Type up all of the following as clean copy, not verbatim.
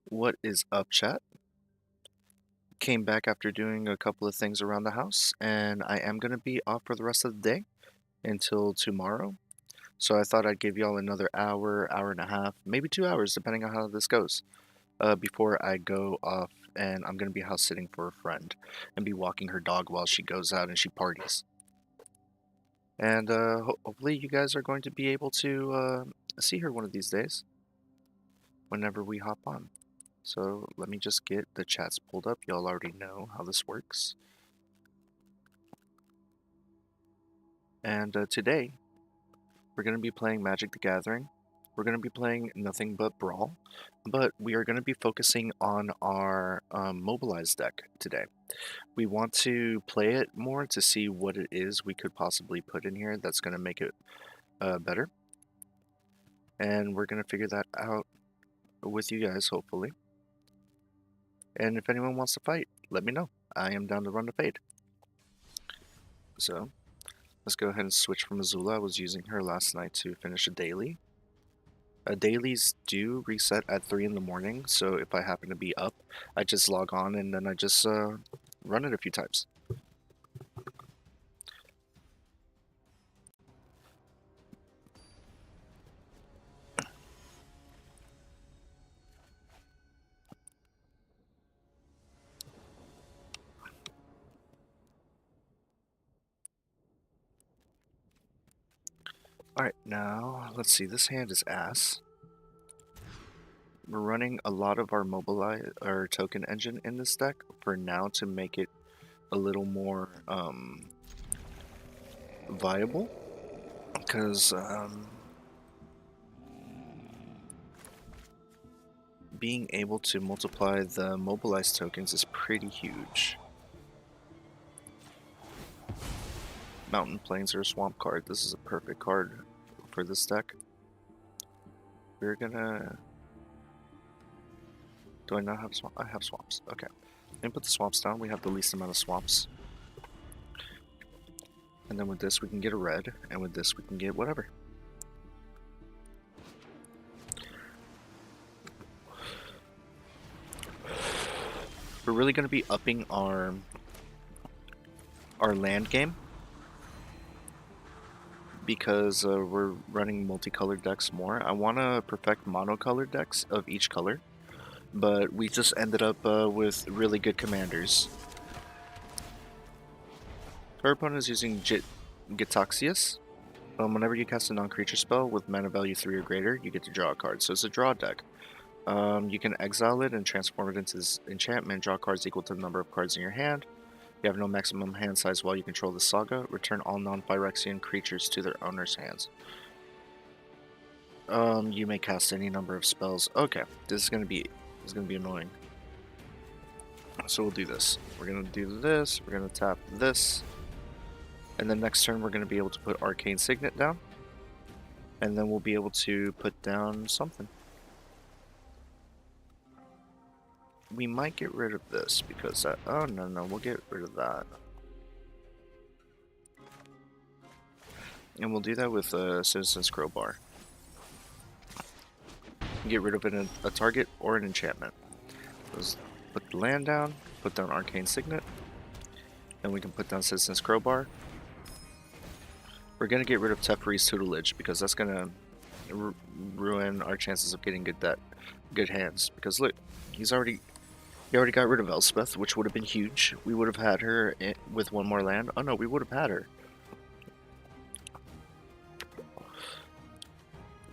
What is up, chat? Came back after doing a couple of things around the house, and I am going to be off for the rest of the day until tomorrow. So I thought I'd give y'all another hour, hour and a half, maybe 2 hours, depending on how this goes, before I go off. And I'm going to be house sitting for a friend and be walking her dog while she goes out and she parties. And hopefully, you guys are going to be able to see her one of these days whenever we hop on. So let me just get the chats pulled up. Y'all already know how this works. And today, we're going to be playing Magic the Gathering. We're going to be playing nothing but Brawl, but we are going to be focusing on our Mobilize deck today. We want to play it more to see what it is we could possibly put in here that's going to make it better. And we're going to figure that out with you guys, hopefully. And if anyone wants to fight, let me know. I am down to run the fade. So, let's go ahead and switch from Azula. I was using her last night to finish a daily. Dailies do reset at 3 in the morning, so if I happen to be up, I just log on and then I just run it a few times. Alright, now, let's see, this hand is ass. We're running a lot of our Mobilize, our token engine in this deck for now to make it a little more viable, because being able to multiply the Mobilize tokens is pretty huge. Mountain Plains or a Swamp card. This is a perfect card for this deck. We're gonna... Do I not have swamps? I have swamps. Okay. Let me put the swamps down. We have the least amount of swamps. And then with this we can get a red, and with this we can get whatever. We're really gonna be upping our land game, because we're running multicolored decks more. I want to perfect monocolored decks of each color, but we just ended up with really good commanders. Our opponent is using Gitaxias. Whenever you cast a non-creature spell with mana value 3 or greater, you get to draw a card, so it's a draw deck. You can exile it and transform it into this enchantment. Draw cards equal to the number of cards in your hand. You have no maximum hand size while you control the saga. Return all non-Phyrexian creatures to their owner's hands. You may cast any number of spells. Okay, this is gonna be annoying. So we'll do this. We're gonna do this. We're gonna tap this, and then next turn we're gonna be able to put Arcane Signet down, and then we'll be able to put down something. We might get rid of this because that. Oh no, we'll get rid of that, and we'll do that with Citizen's Crowbar. Get rid of a target or an enchantment. Let's put the land down, put down Arcane Signet, then we can put down Citizen's Crowbar. We're going to get rid of Teferi's Tutelage because that's going to ruin our chances of getting good hands. Because look, he already got rid of Elspeth, which would have been huge. We would have had her with one more land. Oh no, we would have had her.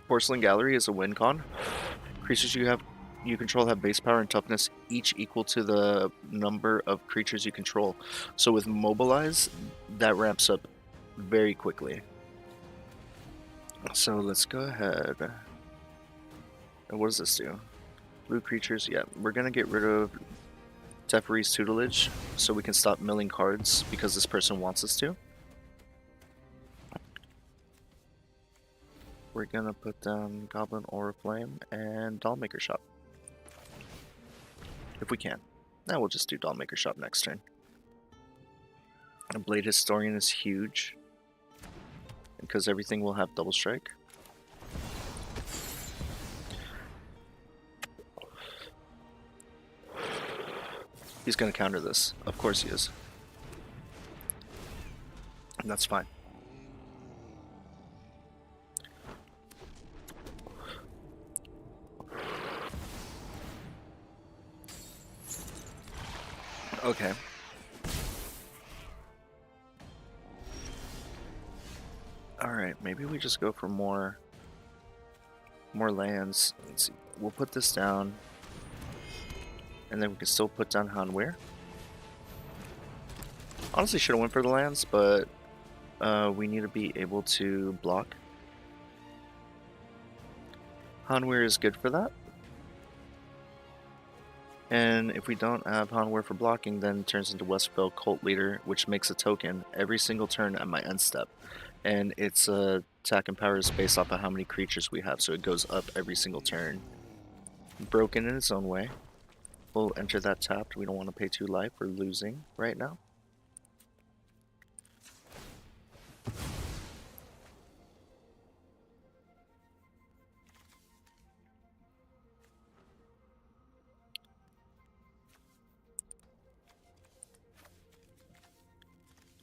Porcelain Gallery is a win con. Creatures you control have base power and toughness, each equal to the number of creatures you control. So with Mobilize, that ramps up very quickly. So let's go ahead. And what does this do? Blue creatures, yeah. We're gonna get rid of Teferi's Tutelage so we can stop milling cards because this person wants us to. We're gonna put down Goblin Oriflame and Dollmaker Shop. If we can. Now we'll just do Dollmaker Shop next turn. And Blade Historian is huge because everything will have double strike. He's gonna counter this. Of course he is. And that's fine. Okay. Alright, maybe we just go for more lands. Let's see. We'll put this down. And then we can still put down Hanweir. Honestly, should have went for the lands, but we need to be able to block. Hanweir is good for that. And if we don't have Hanweir for blocking, then it turns into Westville Cult Leader, which makes a token every single turn at my end step. And its attack and power is based off of how many creatures we have, so it goes up every single turn. Broken in its own way. We'll enter that tapped. We don't want to pay 2 life. We're losing right now.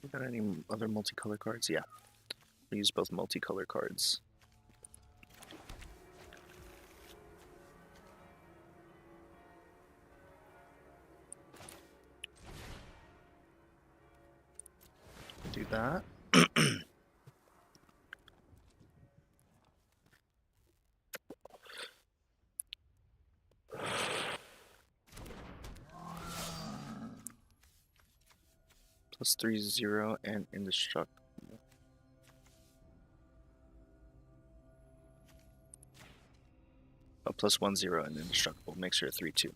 We got any other multicolor cards? Yeah. We use both multicolor cards. Do that. Plus 3/0 and indestructible. Oh, plus 1/0 and indestructible makes her a 3/2.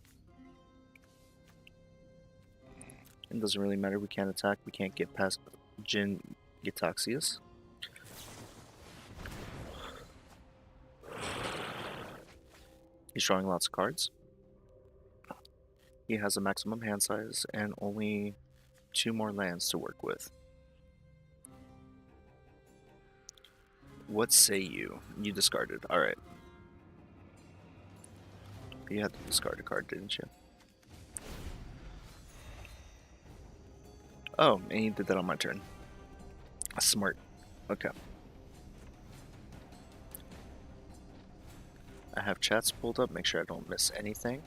It doesn't really matter. We can't attack. We can't get past Jin Gitaxias. He's drawing lots of cards. He has a maximum hand size and only 2 more lands to work with. What say you? You discarded. Alright. You had to discard a card, didn't you? Oh, and you did that on my turn. Smart. Okay. I have chats pulled up, make sure I don't miss anything.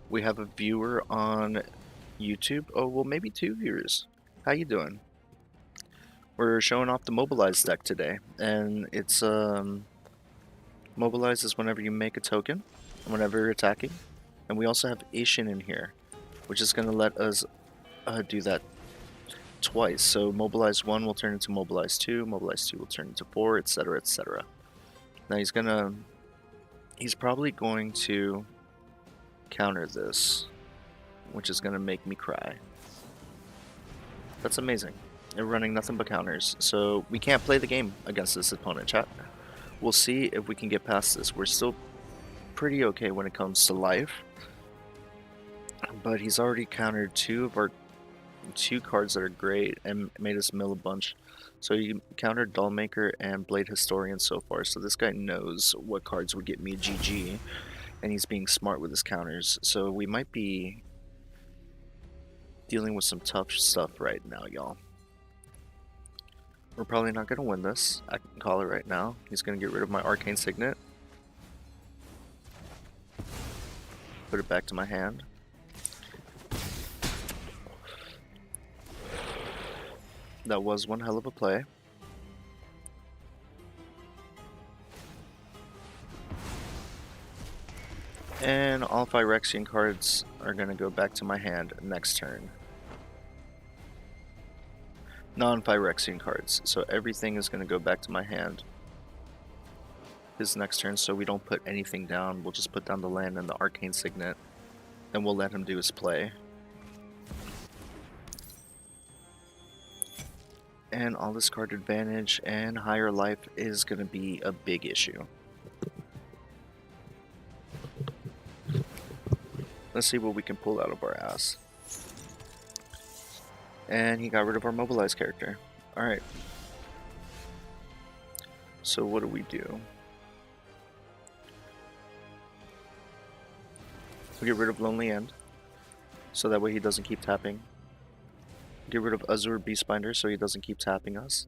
We have a viewer on YouTube. Oh, well, maybe 2 viewers. How you doing? We're showing off the Mobilize deck today, and it's Mobilize is whenever you make a token, whenever you're attacking, and we also have Ishin in here, which is going to let us do that twice. So Mobilize 1 will turn into Mobilize 2, Mobilize 2 will turn into 4, etc., etc. Now he's probably going to counter this, which is going to make me cry. That's amazing. They're running nothing but counters, so we can't play the game against this opponent, chat. We'll see if we can get past this. We're still pretty okay when it comes to life, but he's already countered 2 of our 2 cards that are great and made us mill a bunch. So he countered Dollmaker and Blade Historian so far, so this guy knows what cards would get me a GG, and he's being smart with his counters. So we might be dealing with some tough stuff right now, y'all. We're probably not going to win this. I can call it right now. He's going to get rid of my Arcane Signet. Put it back to my hand. That was one hell of a play. And all Phyrexian cards are going to go back to my hand next turn. Non-Phyrexian cards, so everything is going to go back to my hand his next turn, so we don't put anything down. We'll just put down the land and the Arcane Signet, and we'll let him do his play. And all this card advantage and higher life is going to be a big issue. Let's see what we can pull out of our ass. And he got rid of our Mobilize character. Alright. So what do we do? We get rid of Lonely End. so that way he doesn't keep tapping. Get rid of Azure Beastbinder so he doesn't keep tapping us.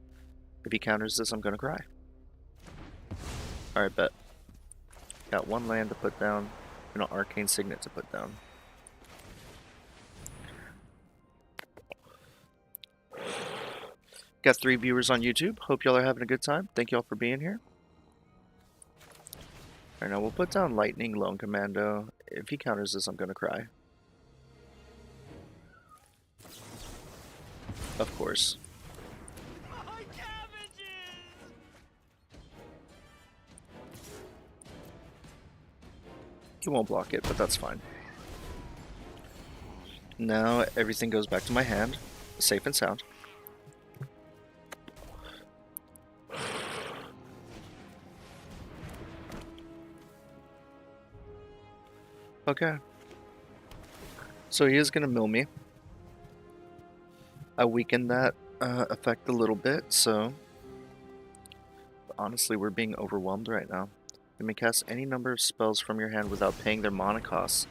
If he counters this, I'm gonna cry. Alright, bet. Got one land to put down and an Arcane Signet to put down. Got 3 viewers on YouTube. Hope y'all are having a good time. Thank y'all for being here. Alright, now we'll put down Lightning Lone Commando. If he counters this, I'm gonna cry. Of course. He won't block it, but that's fine. Now everything goes back to my hand, safe and sound. Okay. So he is going to mill me. I weakened that effect a little bit, so honestly we're being overwhelmed right now. You may cast any number of spells from your hand without paying their mana costs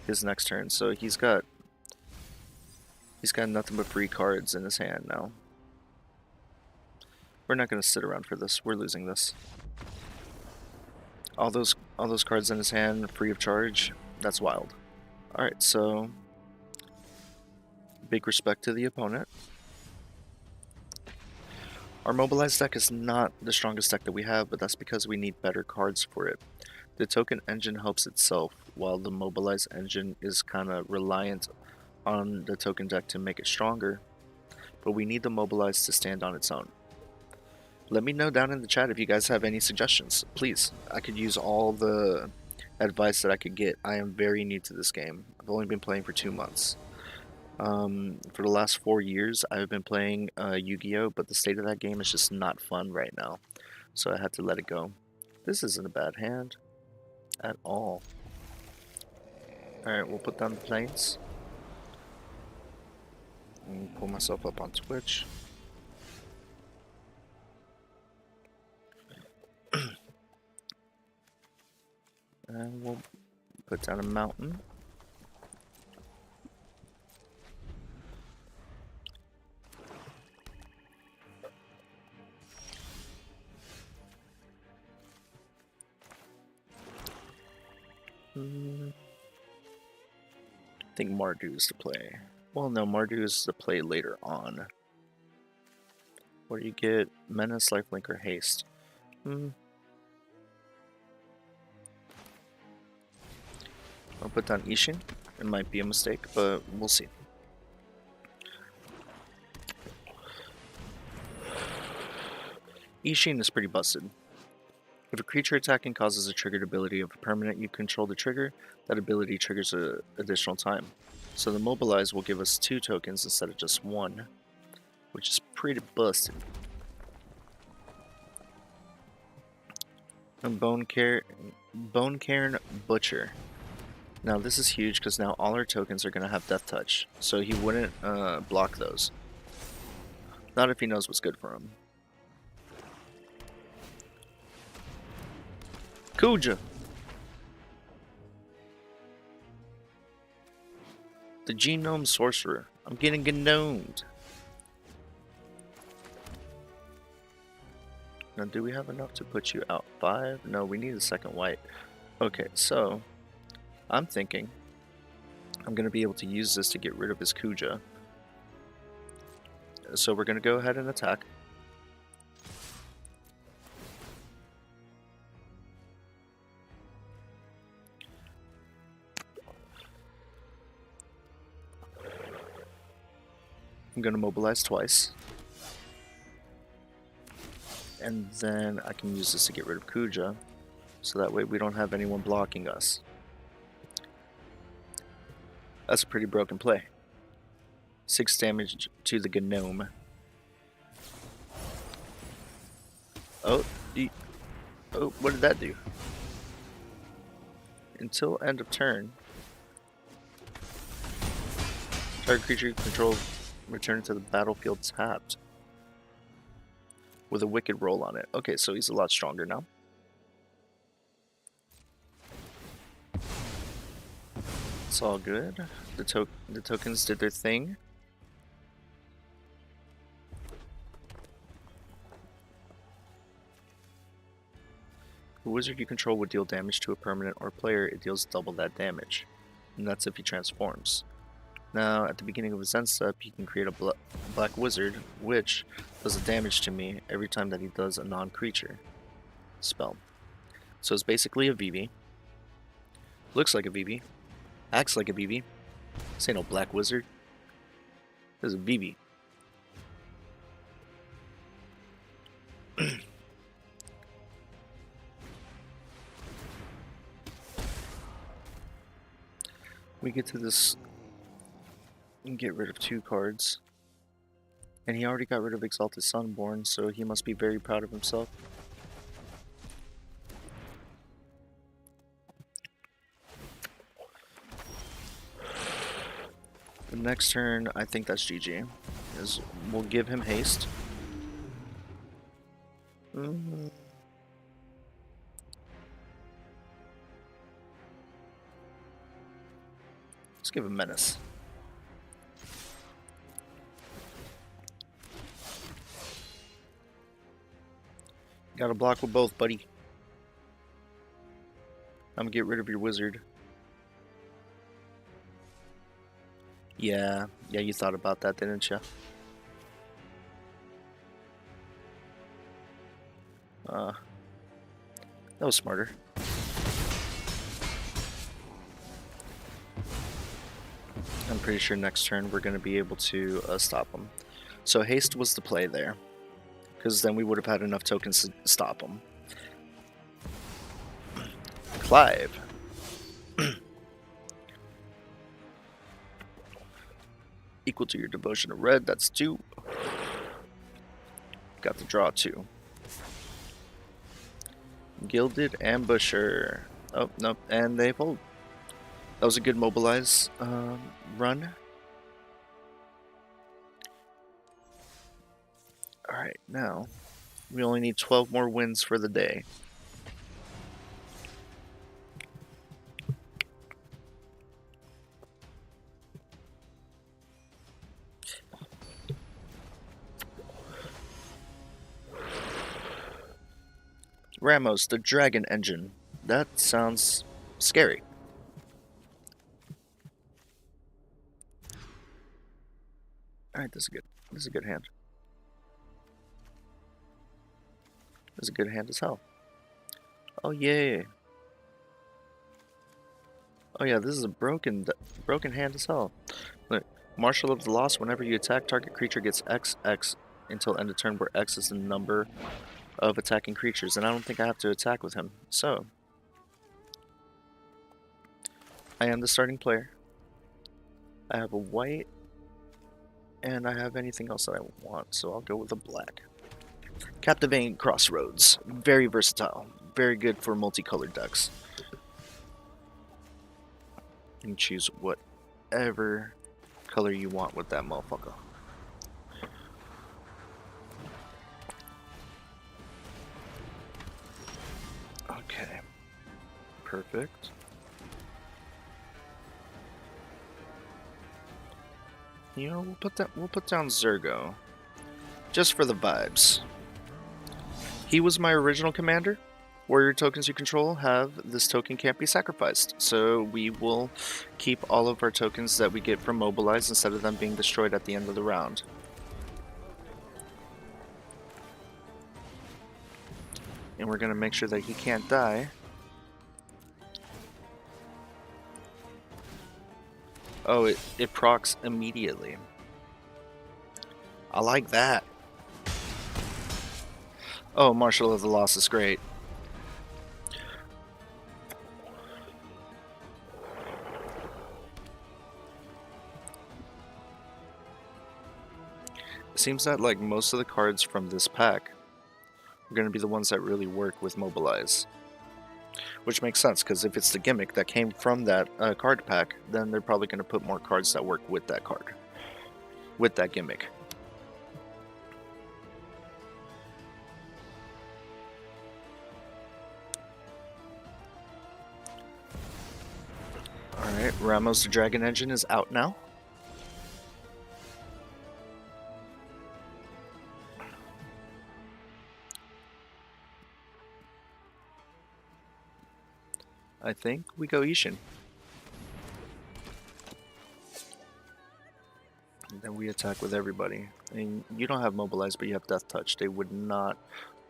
his next turn. So he's got nothing but free cards in his hand now. We're not going to sit around for this. We're losing this. All those cards in his hand free of charge. That's wild. Alright, so big respect to the opponent. Our Mobilize deck is not the strongest deck that we have, but that's because we need better cards for it. The token engine helps itself, while the Mobilize engine is kind of reliant on the token deck to make it stronger, but we need the Mobilize to stand on its own. Let me know down in the chat if you guys have any suggestions, please. I could use all the advice that I could get. I am very new to this game. I've only been playing for 2 months. For the last 4 years, I've been playing Yu-Gi-Oh, but the state of that game is just not fun right now, so I had to let it go. This isn't a bad hand at all. Alright, we'll put down the planes. And pull myself up on Twitch. And we'll put down a mountain. I think Mardu is to play. Well, no, Mardu is to play later on. What do you get? Menace, Lifelink, or Haste? I'll put down Ishin. It might be a mistake, but we'll see. Ishin is pretty busted. If a creature attacking causes a triggered ability of a permanent you control the trigger, that ability triggers an additional time. So the Mobilize will give us 2 tokens instead of just 1, which is pretty busted. And Bone Cairn Butcher. Now this is huge because now all our tokens are going to have Death Touch, so he wouldn't block those. Not if he knows what's good for him. Kuja! The Genome Sorcerer. I'm getting gnomed. Now, do we have enough to put you out 5? No, we need a second white. Okay, so I'm thinking I'm going to be able to use this to get rid of his Kuja. So we're going to go ahead and attack. I'm going to mobilize twice. And then I can use this to get rid of Kuja, so that way we don't have anyone blocking us. That's a pretty broken play. 6 damage to the Gnome. Oh, what did that do? Until end of turn, target creature you control return to the battlefield tapped with a wicked roll on it. Okay, so he's a lot stronger now. It's all good. The tokens did their thing. The wizard you control would deal damage to a permanent or player. It deals double that damage, and that's if he transforms. Now, at the beginning of his end step, he can create a black wizard, which does the damage to me every time that he does a non-creature spell. So it's basically a VV. Looks like a VV. Acts like a VV. This ain't no black wizard. This is a VV. We get to this and get rid of 2 cards. And he already got rid of Exalted Sunborn, so he must be very proud of himself. The next turn, I think that's GG. We'll give him haste. Let's give him Menace. Gotta block with both, buddy. I'm gonna get rid of your wizard. Yeah, you thought about that, didn't you? That was smarter. I'm pretty sure next turn we're gonna be able to stop him. So haste was the play there, because then we would have had enough tokens to stop him. Clive. Equal to your devotion to red, that's 2. Got to draw 2. Gilded Ambusher. Oh, nope, and they fold. That was a good Mobilize run. Alright, now we only need 12 more wins for the day. Ramos, the Dragon Engine. That sounds scary. Alright, this is a good hand. This is a good hand as hell. Oh yeah. Oh yeah, this is a broken hand as hell. Look, Marshal of the Lost, whenever you attack, target creature gets XX until end of turn, where X is the number of attacking creatures, and I don't think I have to attack with him. So I am the starting player. I have a white, and I have anything else that I want, so I'll go with a black. Captivating Crossroads. Very versatile. Very good for multicolored decks. You can choose whatever color you want with that motherfucker. Okay. Perfect. You know, we'll put down Zergo. Just for the vibes. He was my original commander. Warrior tokens you control have this token can't be sacrificed. So we will keep all of our tokens that we get from Mobilize instead of them being destroyed at the end of the round. And we're going to make sure that he can't die. Oh, it procs immediately. I like that. Oh, Marshal of the Lost is great. It seems that like most of the cards from this pack are going to be the ones that really work with Mobilize. Which makes sense, because if it's the gimmick that came from that card pack, then they're probably going to put more cards that work with that card. With that gimmick. Alright, Ramos the Dragon Engine is out now. I think we go Ishin. And then we attack with everybody. I mean, you don't have Mobilize, but you have Death Touch. They would not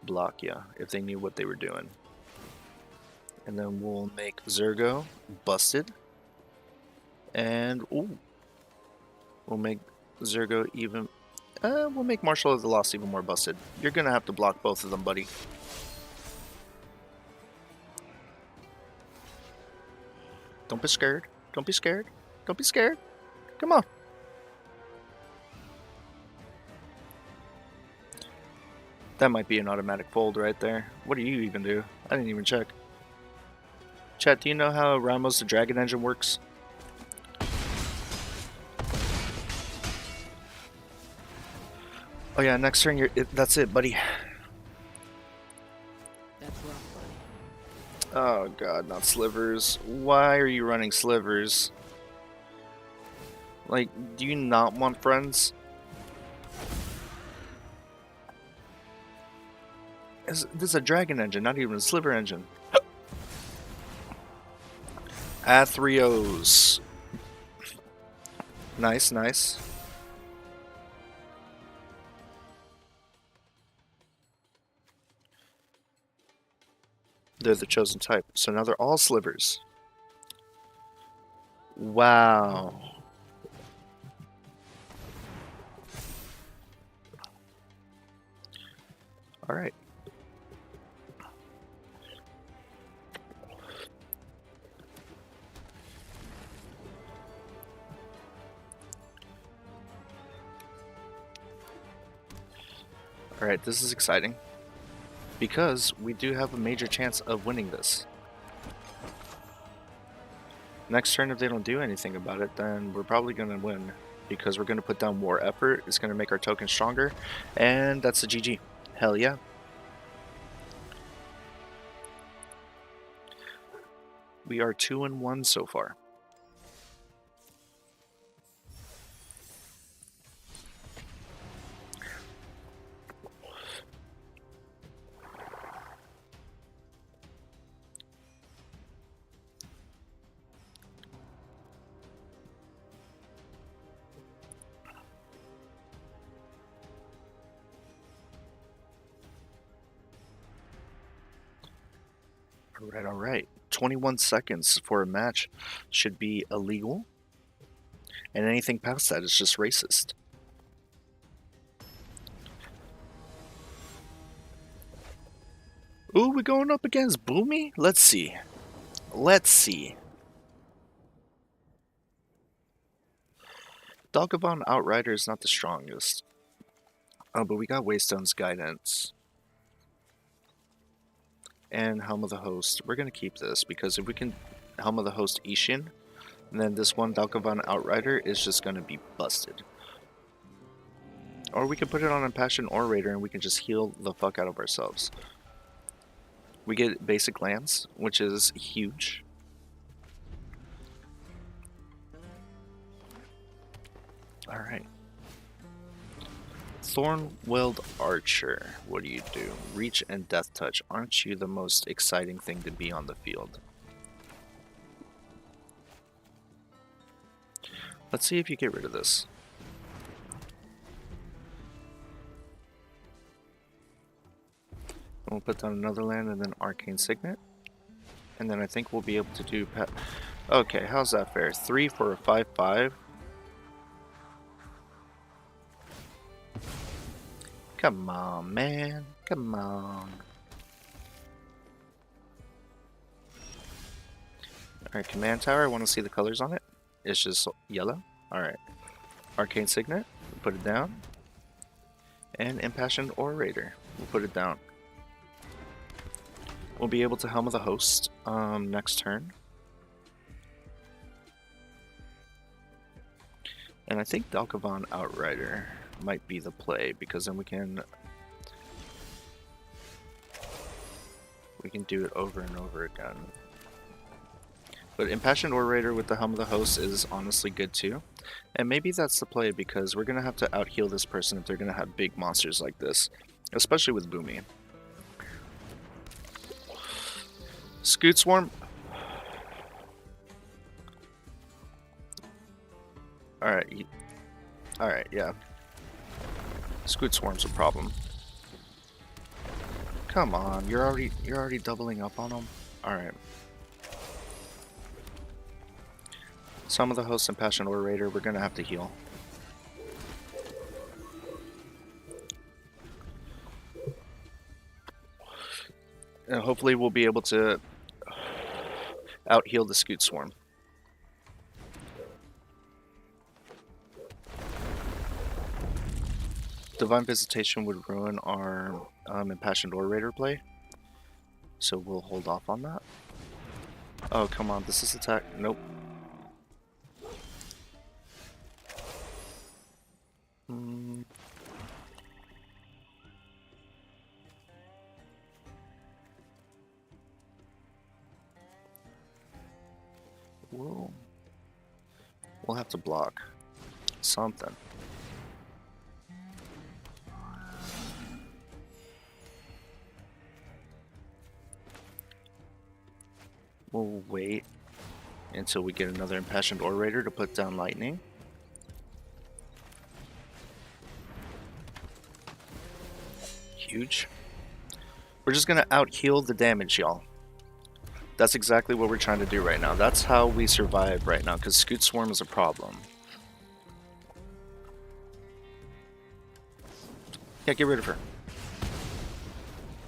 block you if they knew what they were doing. And then we'll make Zergo busted. And, ooh. We'll make Zergo even... we'll make Marshal of the Lost even more busted. You're gonna have to block both of them, buddy. Don't be scared. Don't be scared. Don't be scared. Come on. That might be an automatic fold right there. What do you even do? I didn't even check. Chat, do you know how Ramos the Dragon Engine works? Oh yeah, next turn that's it, buddy. That's rough, buddy. Oh god, not slivers. Why are you running slivers? Like, do you not want friends? This is a dragon engine, not even a sliver engine. Athreos. Nice, nice. They're the chosen type, so now they're all slivers. Wow. Alright. Alright, this is exciting. Because we do have a major chance of winning this. Next turn, if they don't do anything about it, then we're probably going to win. Because we're going to put down more effort, it's going to make our token stronger, and that's a GG. Hell yeah. We are 2-1 so far. Alright. 21 seconds for a match should be illegal. And anything past that is just racist. Ooh, we're going up against Boomy? Let's see. Let's see. Dalgavon Outrider is not the strongest. Oh, but we got Waystone's Guidance. And Helm of the Host. We're going to keep this, because if we can Helm of the Host Ishin, then this one Dalgavon Outrider is just going to be busted. Or we can put it on Impassioned Orator and we can just heal the fuck out of ourselves. We get basic lands, which is huge. Alright. Thornweld Archer. What do you do? Reach and Death Touch. Aren't you the most exciting thing to be on the field? Let's see if you get rid of this. We'll put down another land and then Arcane Signet. And then I think we'll be able to do... Okay, how's that fair? 3 for a 5/5. Come on, man. Come on. Alright, Command Tower. I want to see the colors on it. It's just yellow. Alright. Arcane Signet. We'll put it down. And Impassioned Orator. We'll put it down. We'll be able to Helm of the Host next turn. And I think Dalgavon Outrider might be the play, because then we can do it over and over again. But Impassioned Orator with the Helm of the Host is honestly good too. And maybe that's the play because we're going to have to out-heal this person if they're going to have big monsters like this. Especially with Boomy. Scoot Swarm. Alright. Alright, yeah. Scoot Swarm's a problem. Come on, you're already doubling up on him? Alright. Some of the hosts and Passion Orator, we're gonna have to heal. And hopefully we'll be able to out-heal the Scoot Swarm. Divine Visitation would ruin our Impassioned Orator play. So we'll hold off on that. Oh, come on, this is attack. Nope. Whoa. We'll have to block something. We'll wait until we get another Impassioned Orator to put down lightning. Huge. We're just gonna out-heal the damage, y'all. That's exactly what we're trying to do right now. That's how we survive right now, because Scoot Swarm is a problem. Yeah, get rid of her.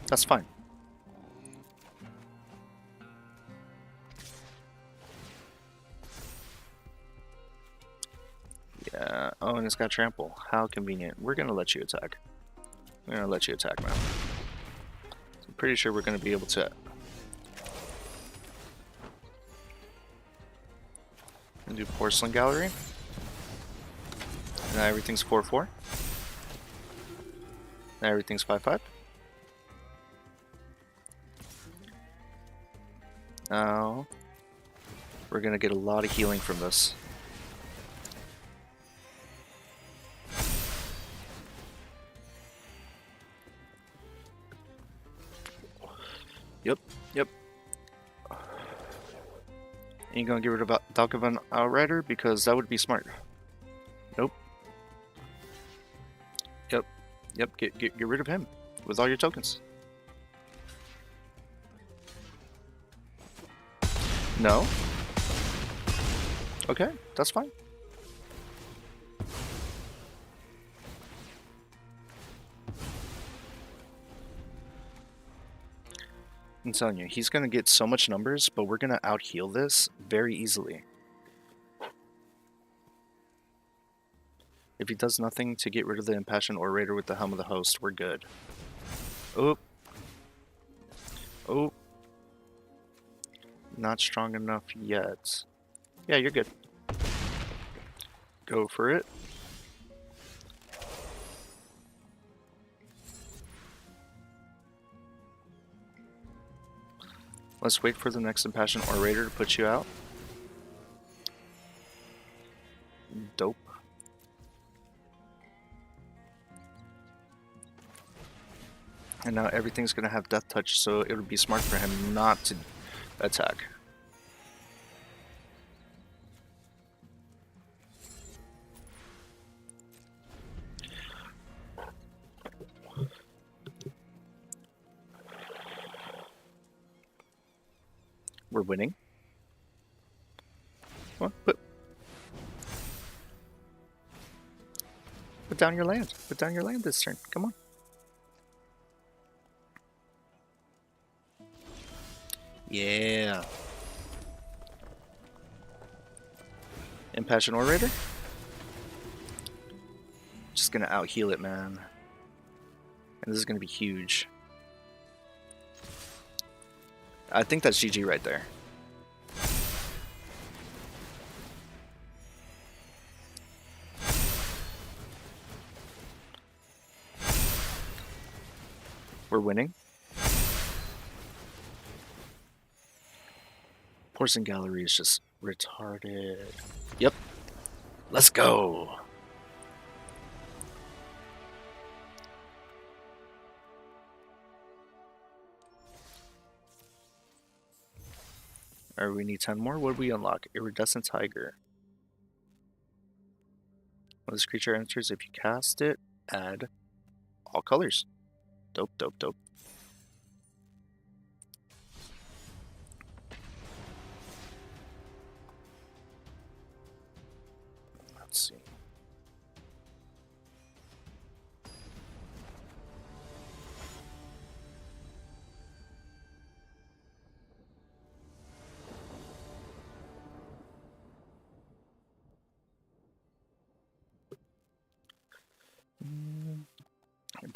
That's fine. Yeah, oh, and it's got trample. How convenient. We're gonna let you attack. We're gonna let you attack, man. I'm pretty sure we're gonna be able to. And do Porcelain Gallery. Now everything's 4-4. Now everything's 5-5. Now we're gonna get a lot of healing from this. Yep. Ain't gonna get rid of Valkyvan Outrider because that would be smart. Nope. Yep. Get rid of him with all your tokens. No. Okay, that's fine. I'm telling you, he's gonna get so much numbers, but we're gonna out-heal this very easily. If he does nothing to get rid of the Impassioned Orator with the Helm of the Host, we're good. Oh. Not strong enough yet. Yeah, you're good. Go for it. Let's wait for the next Impassioned Orator to put you out. Dope. And now everything's gonna have Death Touch, so it would be smart for him not to attack. We're winning. Come on, put down your land. Put down your land this turn. Come on. Yeah. Impassioned Orator? Just gonna out-heal it, man. And this is gonna be huge. I think that's GG right there. We're winning. Porcelain Gallery is just retarded. Yep, let's go. Alright, we need 10 more. What do we unlock? Iridescent Tiger. When this creature enters, if you cast it, add all colors. Dope, dope, dope. Let's see.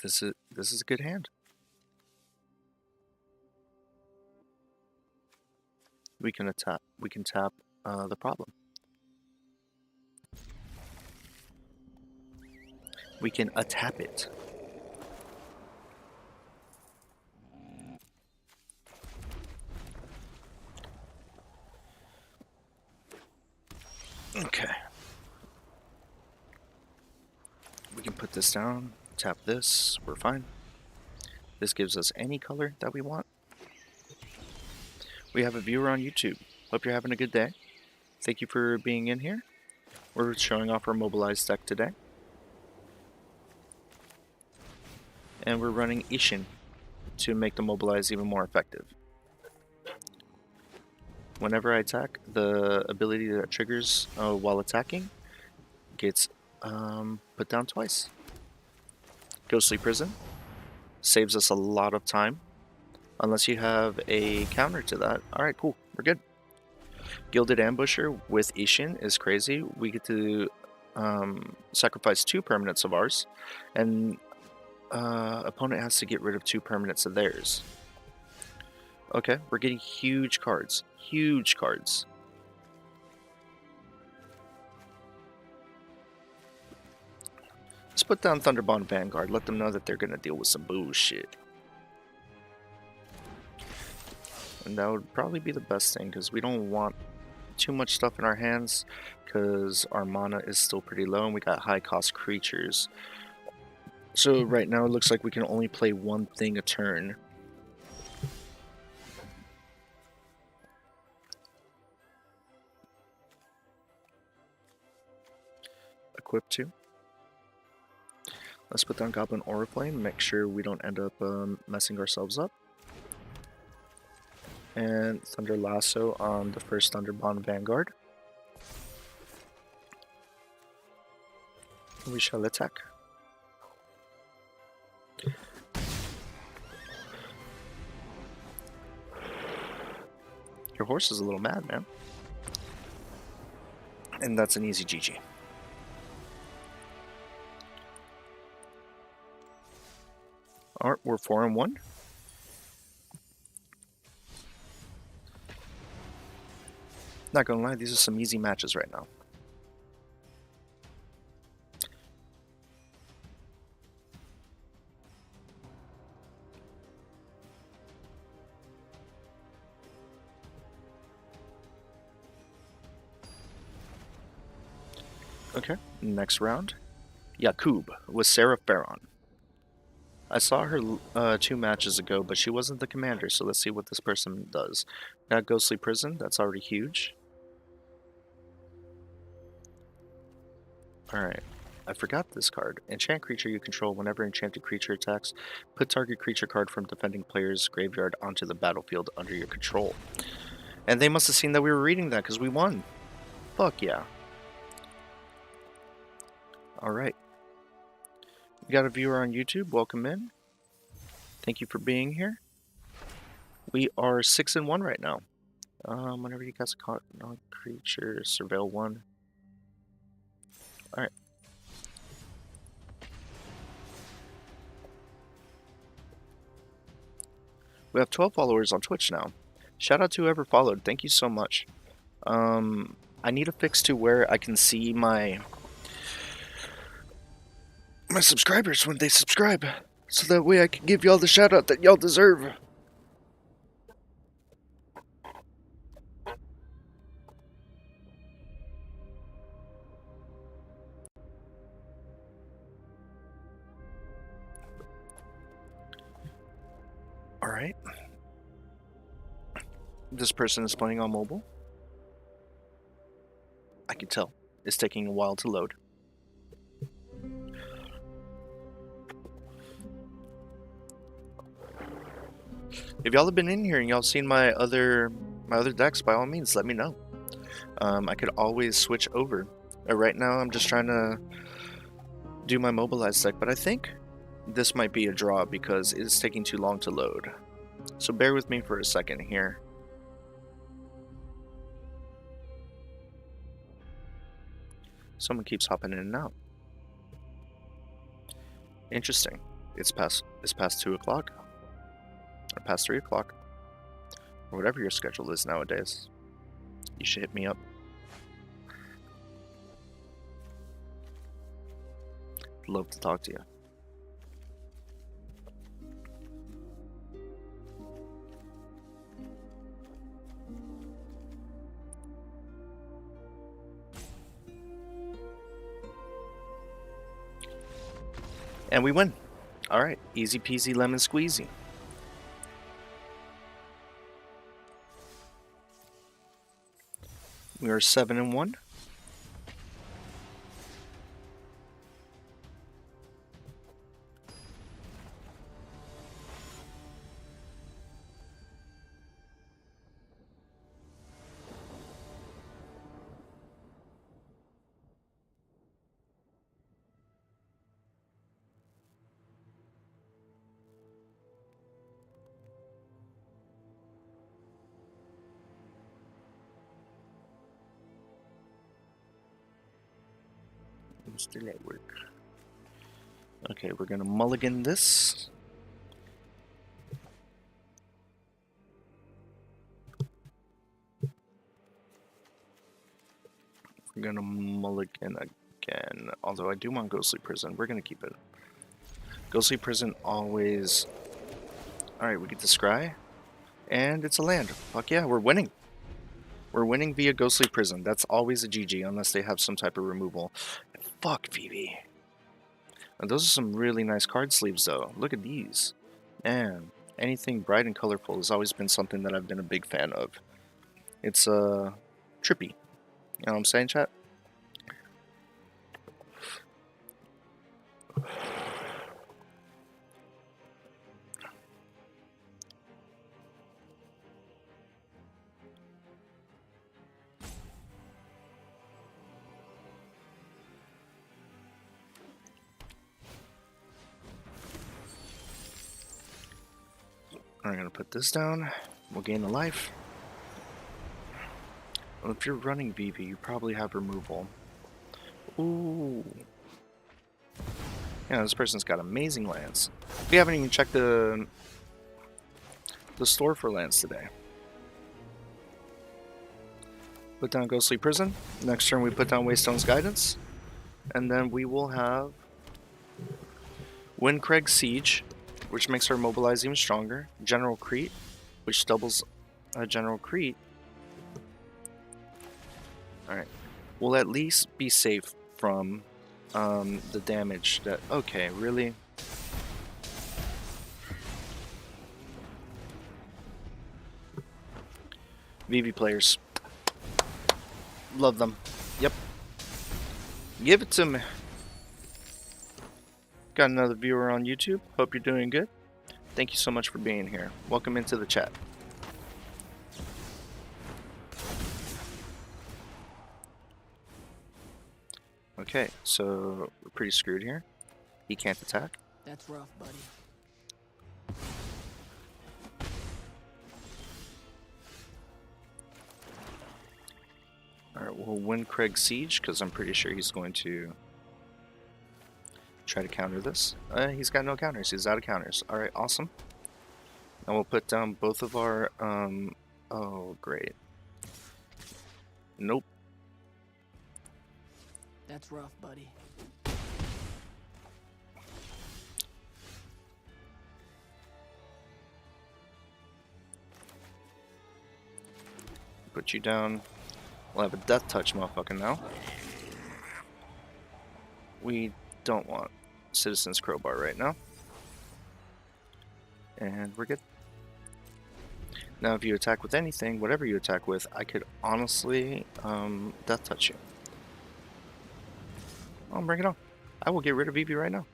This is a good hand. We can tap the problem. We can tap it. Okay. We can put this down, tap this, we're fine. This gives us any color that we want. We have a viewer on YouTube. Hope you're having a good day. Thank you for being in here. We're showing off our Mobilize deck today. And we're running Ishin to make the Mobilize even more effective. Whenever I attack, the ability that triggers while attacking gets put down twice. Ghostly Prison saves us a lot of time, unless you have a counter to that. Alright, cool, we're good. Gilded Ambusher with Ishin is crazy. We get to sacrifice 2 permanents of ours, and opponent has to get rid of 2 permanents of theirs. Okay, we're getting huge cards. Huge cards. Let's put down Thunderbond Vanguard. Let them know that they're going to deal with some bullshit. And that would probably be the best thing, because we don't want too much stuff in our hands, because our mana is still pretty low, and we got high cost creatures. So right now it looks like we can only play one thing a turn. Equip 2. Let's put down Goblin Oriflame, make sure we don't end up messing ourselves up. And Thunder Lasso on the first Thunderbond Vanguard. We shall attack. Your horse is a little mad, man. And that's an easy GG. Alright, we're 4-1. Not gonna lie, these are some easy matches right now. Okay, next round. Yakub with Sarah Farron. I saw her 2 matches ago, but she wasn't the commander, so let's see what this person does. Got Ghostly Prison, that's already huge. Alright, I forgot this card. Enchant creature you control. Whenever enchanted creature attacks, put target creature card from defending player's graveyard onto the battlefield under your control. And they must have seen that we were reading that, because we won. Fuck yeah. Alright. We got a viewer on YouTube. Welcome in. Thank you for being here. We are 6-1 right now. Whenever you guys caught non-creature, surveil 1. Alright. We have 12 followers on Twitch now. Shout out to whoever followed. Thank you so much. I need a fix to where I can see my subscribers when they subscribe, so that way I can give y'all the shout out that y'all deserve. Alright. This person is playing on mobile. I can tell. It's taking a while to load. If y'all have been in here and y'all seen my other decks, by all means, let me know. I could always switch over. Right now, I'm just trying to do my Mobilize deck, but I think this might be a draw because it's taking too long to load. So bear with me for a second here. Someone keeps hopping in and out. Interesting. It's past 2 o'clock. Or past 3 o'clock. Or whatever your schedule is nowadays. You should hit me up. Love to talk to you. And we win. Alright, easy peasy lemon squeezy. We are 7-1. Still at work. Okay, we're gonna mulligan this. We're gonna mulligan again. Although I do want Ghostly Prison. We're gonna keep it. Ghostly Prison always... Alright, we get the Scry. And it's a land. Fuck yeah, we're winning. We're winning via Ghostly Prison. That's always a GG unless they have some type of removal. Fuck, Phoebe. And those are some really nice card sleeves, though. Look at these. Man, anything bright and colorful has always been something that I've been a big fan of. It's, trippy. You know what I'm saying, chat? I'm gonna put this down. We'll gain a life. Well, if you're running VV, you probably have removal. Ooh. Yeah, this person's got amazing lands. We haven't even checked the store for lands today. Put down Ghostly Prison. Next turn we put down Waystone's Guidance. And then we will have Windcraig Siege, which makes our Mobilize even stronger. General Crete, which doubles General Crete. Alright. We'll at least be safe from the damage that... Okay, really? VV players. Love them. Yep. Give it to me. Got another viewer on YouTube. Hope you're doing good. Thank you so much for being here. Welcome into the chat. Okay, so we're pretty screwed here. He can't attack. That's rough, buddy. Alright, we'll win Craig Siege, because I'm pretty sure he's going to try to counter this. He's got no counters. He's out of counters. Alright, awesome. And we'll put down both of our... Oh, great. Nope. That's rough, buddy. Put you down. We'll have a Death Touch motherfucker now. We don't want Citizen's Crowbar right now. And we're good. Now, if you attack with anything, whatever you attack with, I could honestly death touch you. Oh, bring it on. I will get rid of Vivi right now.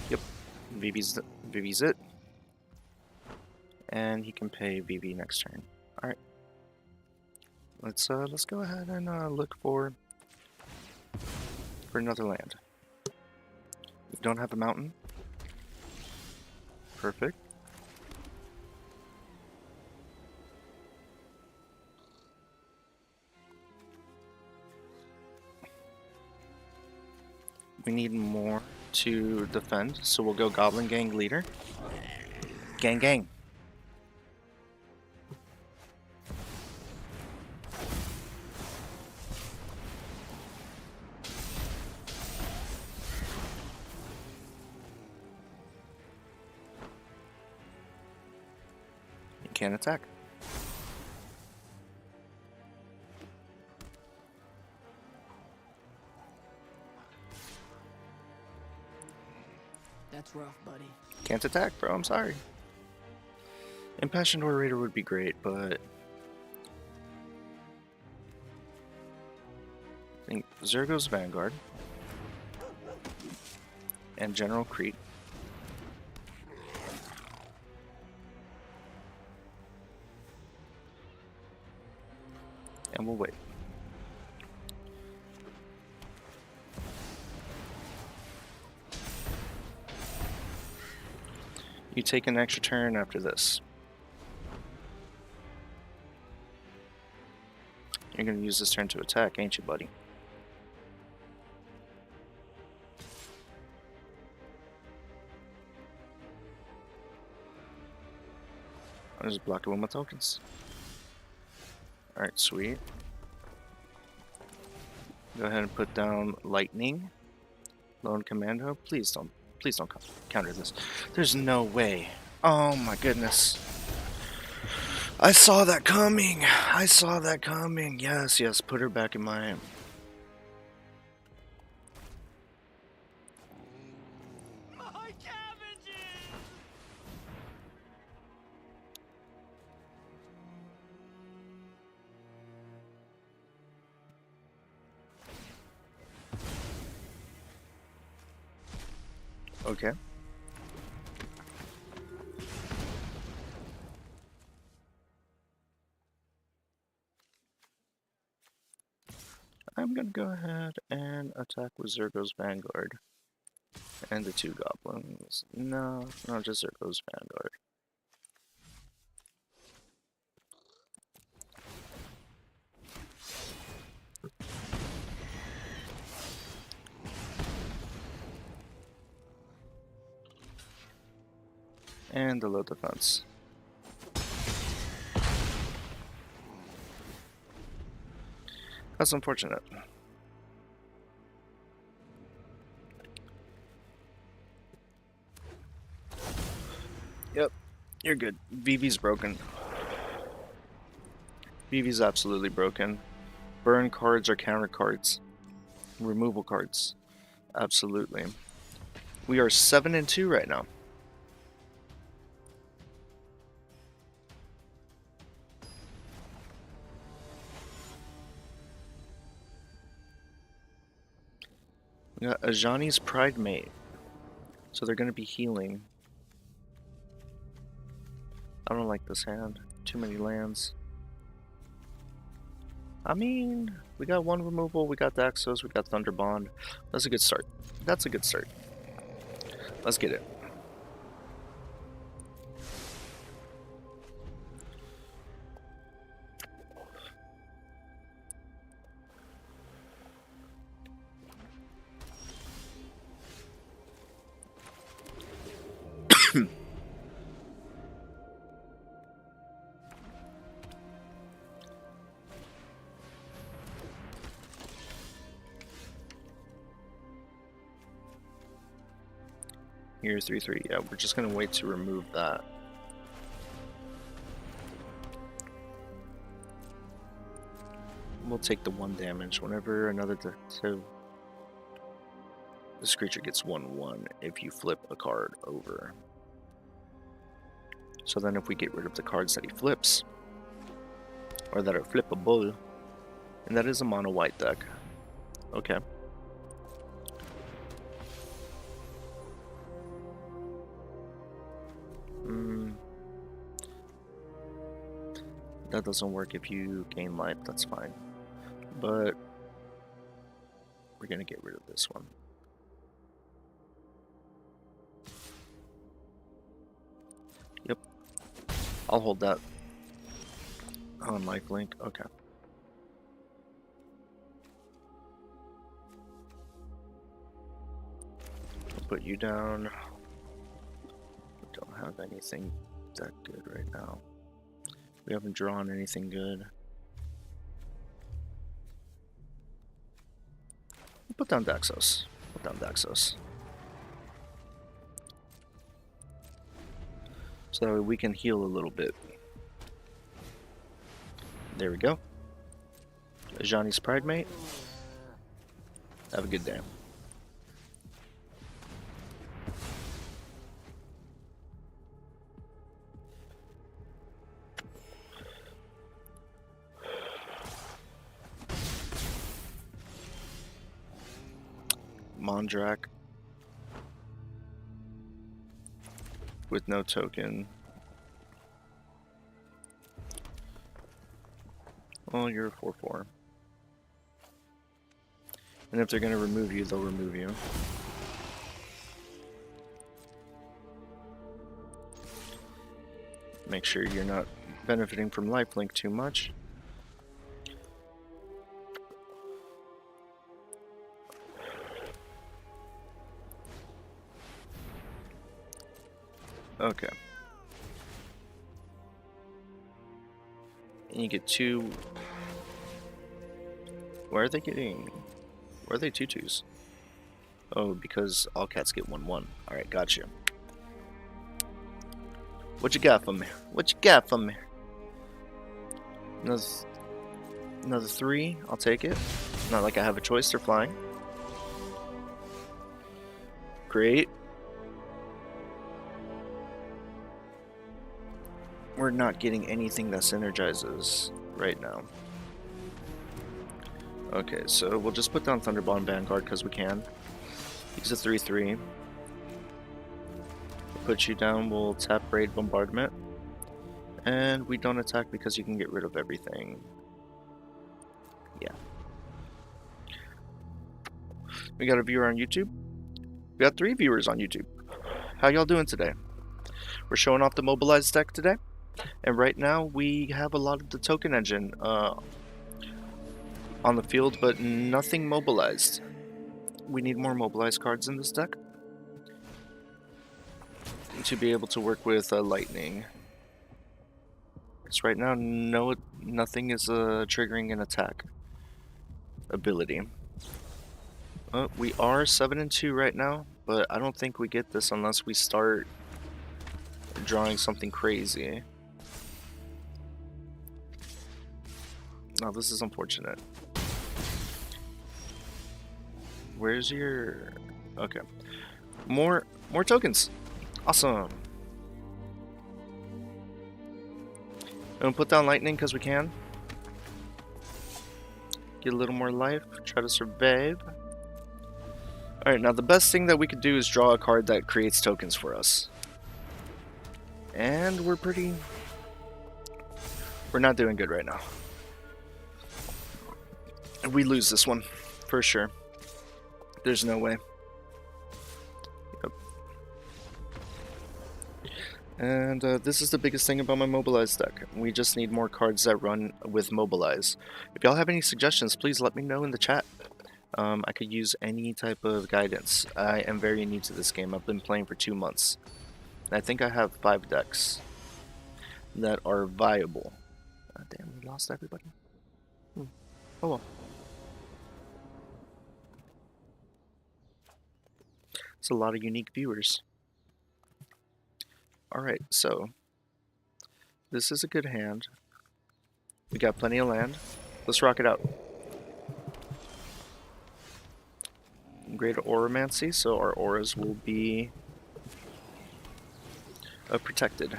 Yep, Vivi's it. And he can pay Vivi next turn. Alright. Let's go ahead and look for another land. You don't have a mountain? Perfect. We need more to defend, so we'll go Goblin Gang Leader. Gang Gang. You can't attack. That's rough, buddy. Can't attack, bro. I'm sorry. Impassioned Orator would be great, but I think Zergo's Vanguard and General Crete. And we'll wait. You take an extra turn after this. You're going to use this turn to attack, ain't you, buddy? I'll just block it with my tokens. Alright, sweet. Go ahead and put down Lightning. Lone Commando. Please don't counter this. There's no way. Oh my goodness. I saw that coming. I saw that coming. Yes, yes. Put her back in my... My cabbages! Okay. I'm gonna go ahead and attack with Zergo's Vanguard. And the 2 goblins. No, not just Zergo's Vanguard. And the low defense. That's unfortunate. Yep, you're good. Vivi's broken. Vivi's absolutely broken. Burn cards are counter cards. Removal cards. Absolutely. We are 7-2 right now. We got Ajani's Pride Mate. So they're going to be healing. I don't like this hand. Too many lands. I mean, we got 1 removal, we got Daxos, we got Thunderbond. That's a good start. That's a good start. Let's get it. Here, 3/3. Yeah, we're just gonna wait to remove that. we'll take the 1 damage. Whenever another detective, this creature gets 1/1 if you flip a card over. So then if we get rid of the cards that he flips, or that are flippable, and that is a mono white deck. Okay. That doesn't work if you gain life, that's fine. But we're gonna get rid of this one. Yep. I'll hold that on lifelink. Okay. I'll put you down. We don't have anything that good right now. We haven't drawn anything good. We'll put down Daxos. Put down Daxos. So that way we can heal a little bit. There we go. Ajani's Pride Mate. Have a good day. Mondrak. With no token. Oh, you're a 4/4. And if they're going to remove you, they'll remove you. Make sure you're not benefiting from lifelink too much. Okay. And you get 2. Why are they getting... Why are they 2/2s? Oh, because all cats get 1/1. Alright, gotcha. What you got for me? What you got for me? Another 3. I'll take it. Not like I have a choice. They're flying. Great. We're not getting anything that synergizes right now. Okay, so we'll just put down Thunderbond Vanguard because we can. He's a 3/3. Put you down, we'll tap Raid Bombardment. And we don't attack because you can get rid of everything. Yeah. We got a viewer on YouTube. We got 3 viewers on YouTube. How y'all doing today? We're showing off the Mobilize deck today. And right now we have a lot of the token engine on the field, but nothing mobilized. We need more mobilized cards in this deck to be able to work with lightning. Because right now, nothing is triggering an attack ability. We are 7-2 right now, but I don't think we get this unless we start drawing something crazy. Now this is unfortunate. Where's your... Okay. More tokens. Awesome. And put down lightning because we can. Get a little more life. Try to survive. Alright, now the best thing that we could do is draw a card that creates tokens for us. And we're not doing good right now. We lose this one, for sure. There's no way. Yep. And this is the biggest thing about my Mobilize deck. We just need more cards that run with Mobilize. If y'all have any suggestions, please let me know in the chat. I could use any type of guidance. I am very new to this game. I've been playing for 2 months. And I think I have 5 decks that are viable. Damn, we lost everybody. Oh well. It's a lot of unique viewers. Alright, so this is a good hand. We got plenty of land. Let's rock it out. Greater Auramancy, so our auras will be protected.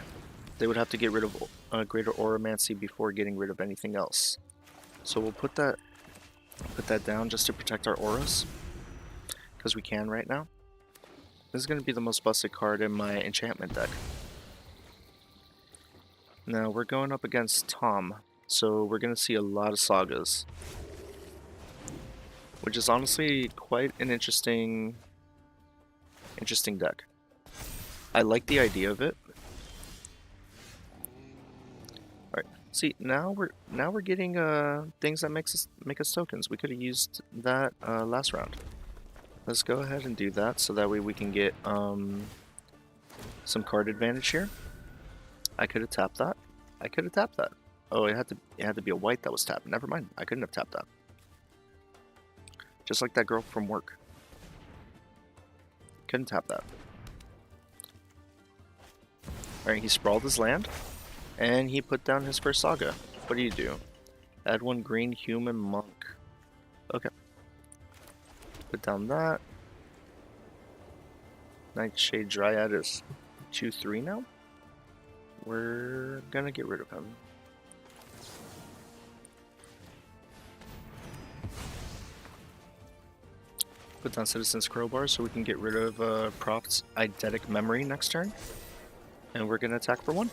They would have to get rid of Greater Auramancy before getting rid of anything else. So we'll put that down just to protect our auras, because we can right now. This is going to be the most busted card in my enchantment deck. Now we're going up against Tom, so we're going to see a lot of sagas, which is honestly quite an interesting deck. I like the idea of it. All right, see now we're getting things that make us tokens. We could have used that last round. Let's go ahead and do that so that way we can get some card advantage here. I could have tapped that. I could have tapped that. Oh, it had to be a white that was tapped. Never mind. I couldn't have tapped that. Just like that girl from work. Couldn't tap that. Alright, he sprawled his land, and he put down his first saga. What do? Add one green human monk. Okay. Put down that. Nightshade Dryad is 2/3 now. We're gonna get rid of him. Put down Citizen's Crowbar so we can get rid of Prop's Eidetic Memory next turn. And we're gonna attack for 1.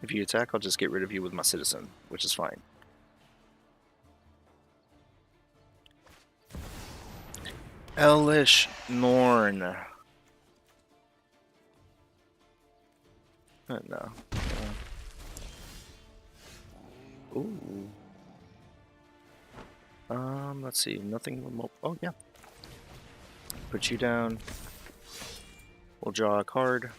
If you attack, I'll just get rid of you with my Citizen, which is fine. Elish Norn. No. Ooh. Let's see. Nothing remote. Oh, yeah. Put you down. We'll draw a card.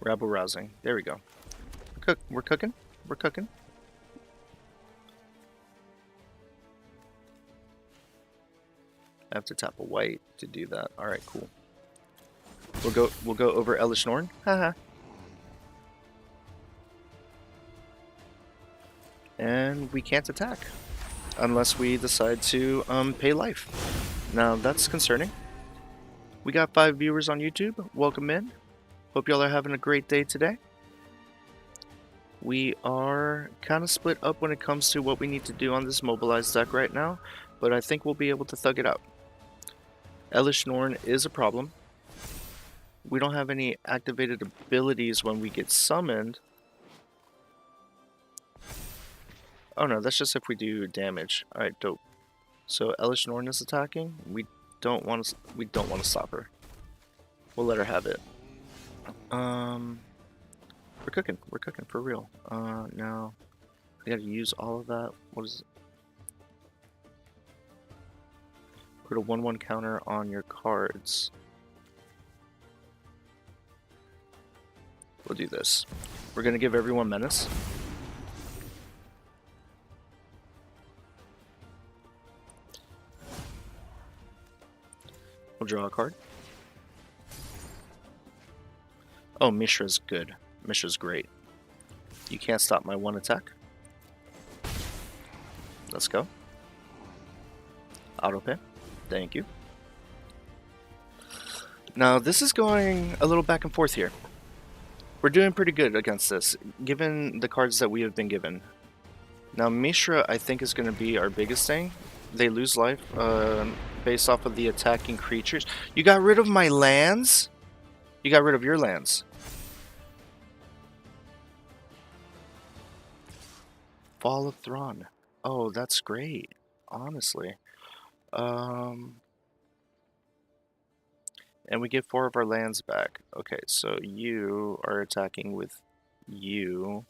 Rabble Rousing. There we go. We're cooking. We're cooking. I have to tap a white to do that. All right, cool. We'll go over Elish Norn. Haha. And we can't attack unless we decide to pay life. Now that's concerning. We got 5 viewers on YouTube. Welcome in. Hope y'all are having a great day today. We are kind of split up when it comes to what we need to do on this Mobilize deck right now, but I think we'll be able to thug it out. Elish Norn is a problem. We don't have any activated abilities when we get summoned. Oh no, that's just if we do damage. Alright, dope. So Elish Norn is attacking. We don't want to stop her. We'll let her have it. We're cooking for real. Now I gotta use all of that. What is it? Put a 1/1 counter on your cards. We'll do this. We're gonna give everyone menace. We'll draw a card. Oh, Mishra's good. Mishra's great. You can't stop my 1 attack. Let's go. Auto pay. Thank you. Now this is going a little back and forth here. We're doing pretty good against this, given the cards that we have been given. Now Mishra, I think, is going to be our biggest thing. They lose life based off of the attacking creatures. You got rid of my lands? You got rid of your lands. Fall of Thrawn. Oh, that's great. Honestly. And we get 4 of our lands back. Okay, so you are attacking with you.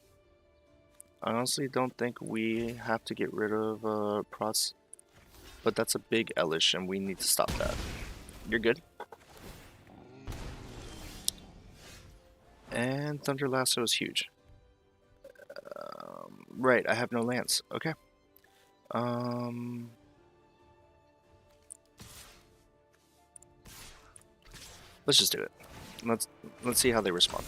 I honestly don't think we have to get rid of Prots, but that's a big Elish and we need to stop that. You're good. And Thunder Lasso is huge. Right, I have no lands. Okay. Let's just do it. Let's let's see how they respond.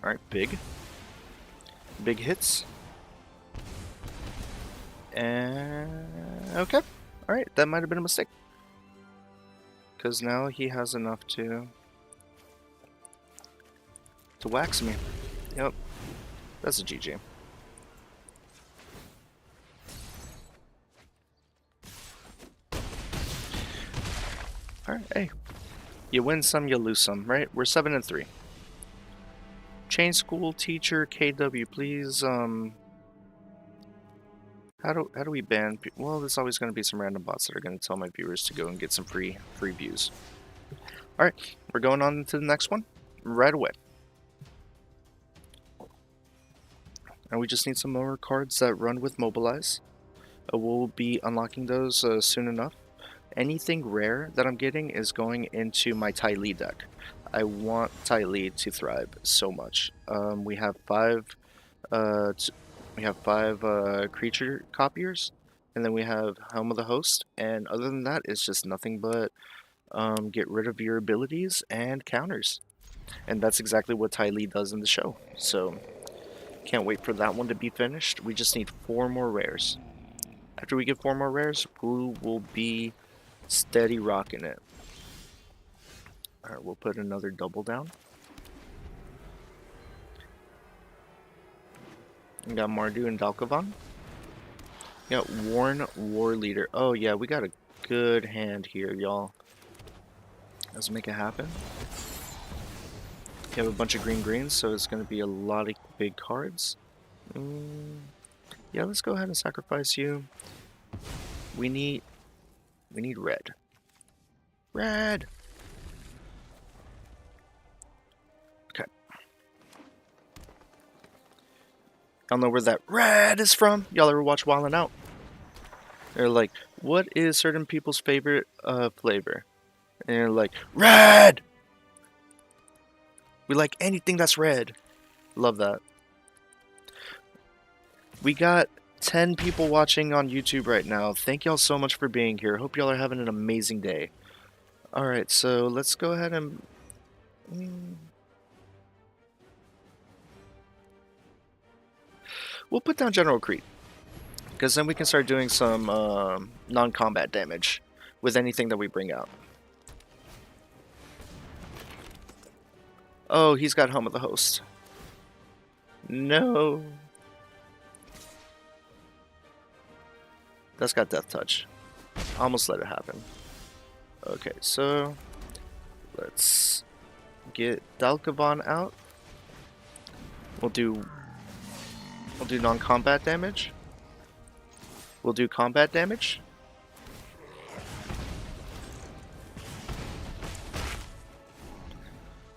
All right, big hits, and okay. All right, that might have been a mistake because now he has enough to wax me. Yep, that's a GG. All right, hey, you win some, you lose some, right? We're 7-3. Chain school teacher KW, please. How do we ban? Well, there's always going to be some random bots that are going to tell my viewers to go and get some free views. All right, we're going on to the next one right away. And we just need some more cards that run with Mobilize. We'll be unlocking those soon enough. Anything rare that I'm getting is going into my Ty Lee deck. I want Ty Lee to thrive so much. We have five creature copiers, and then we have Helm of the Host. And other than that, it's just nothing but get rid of your abilities and counters. And that's exactly what Ty Lee does in the show. So can't wait for that one to be finished. We just need 4 more rares. After we get 4 more rares, we will be steady rocking it. Alright, we'll put another double down. We got Mardu and Dalkovan. We got Worn War Leader. Oh yeah, we got a good hand here, y'all. Let's make it happen. We have a bunch of greens, so it's going to be a lot of big cards. Yeah, let's go ahead and sacrifice you. We need red. Red! Okay. Y'all know where that red is from? Y'all ever watch Wildin' Out? They're like, what is certain people's favorite flavor? And they're like, red! We like anything that's red. Love that. We got 10 people watching on YouTube right now. Thank y'all so much for being here. Hope y'all are having an amazing day. Alright, so let's go ahead and... We'll put down General Creep. Because then we can start doing some non-combat damage with anything that we bring out. Oh, he's got Home of the Host. No. That's got Death Touch. Almost let it happen. Okay, so let's get Dalkovan out. We'll do non-combat damage. We'll do combat damage.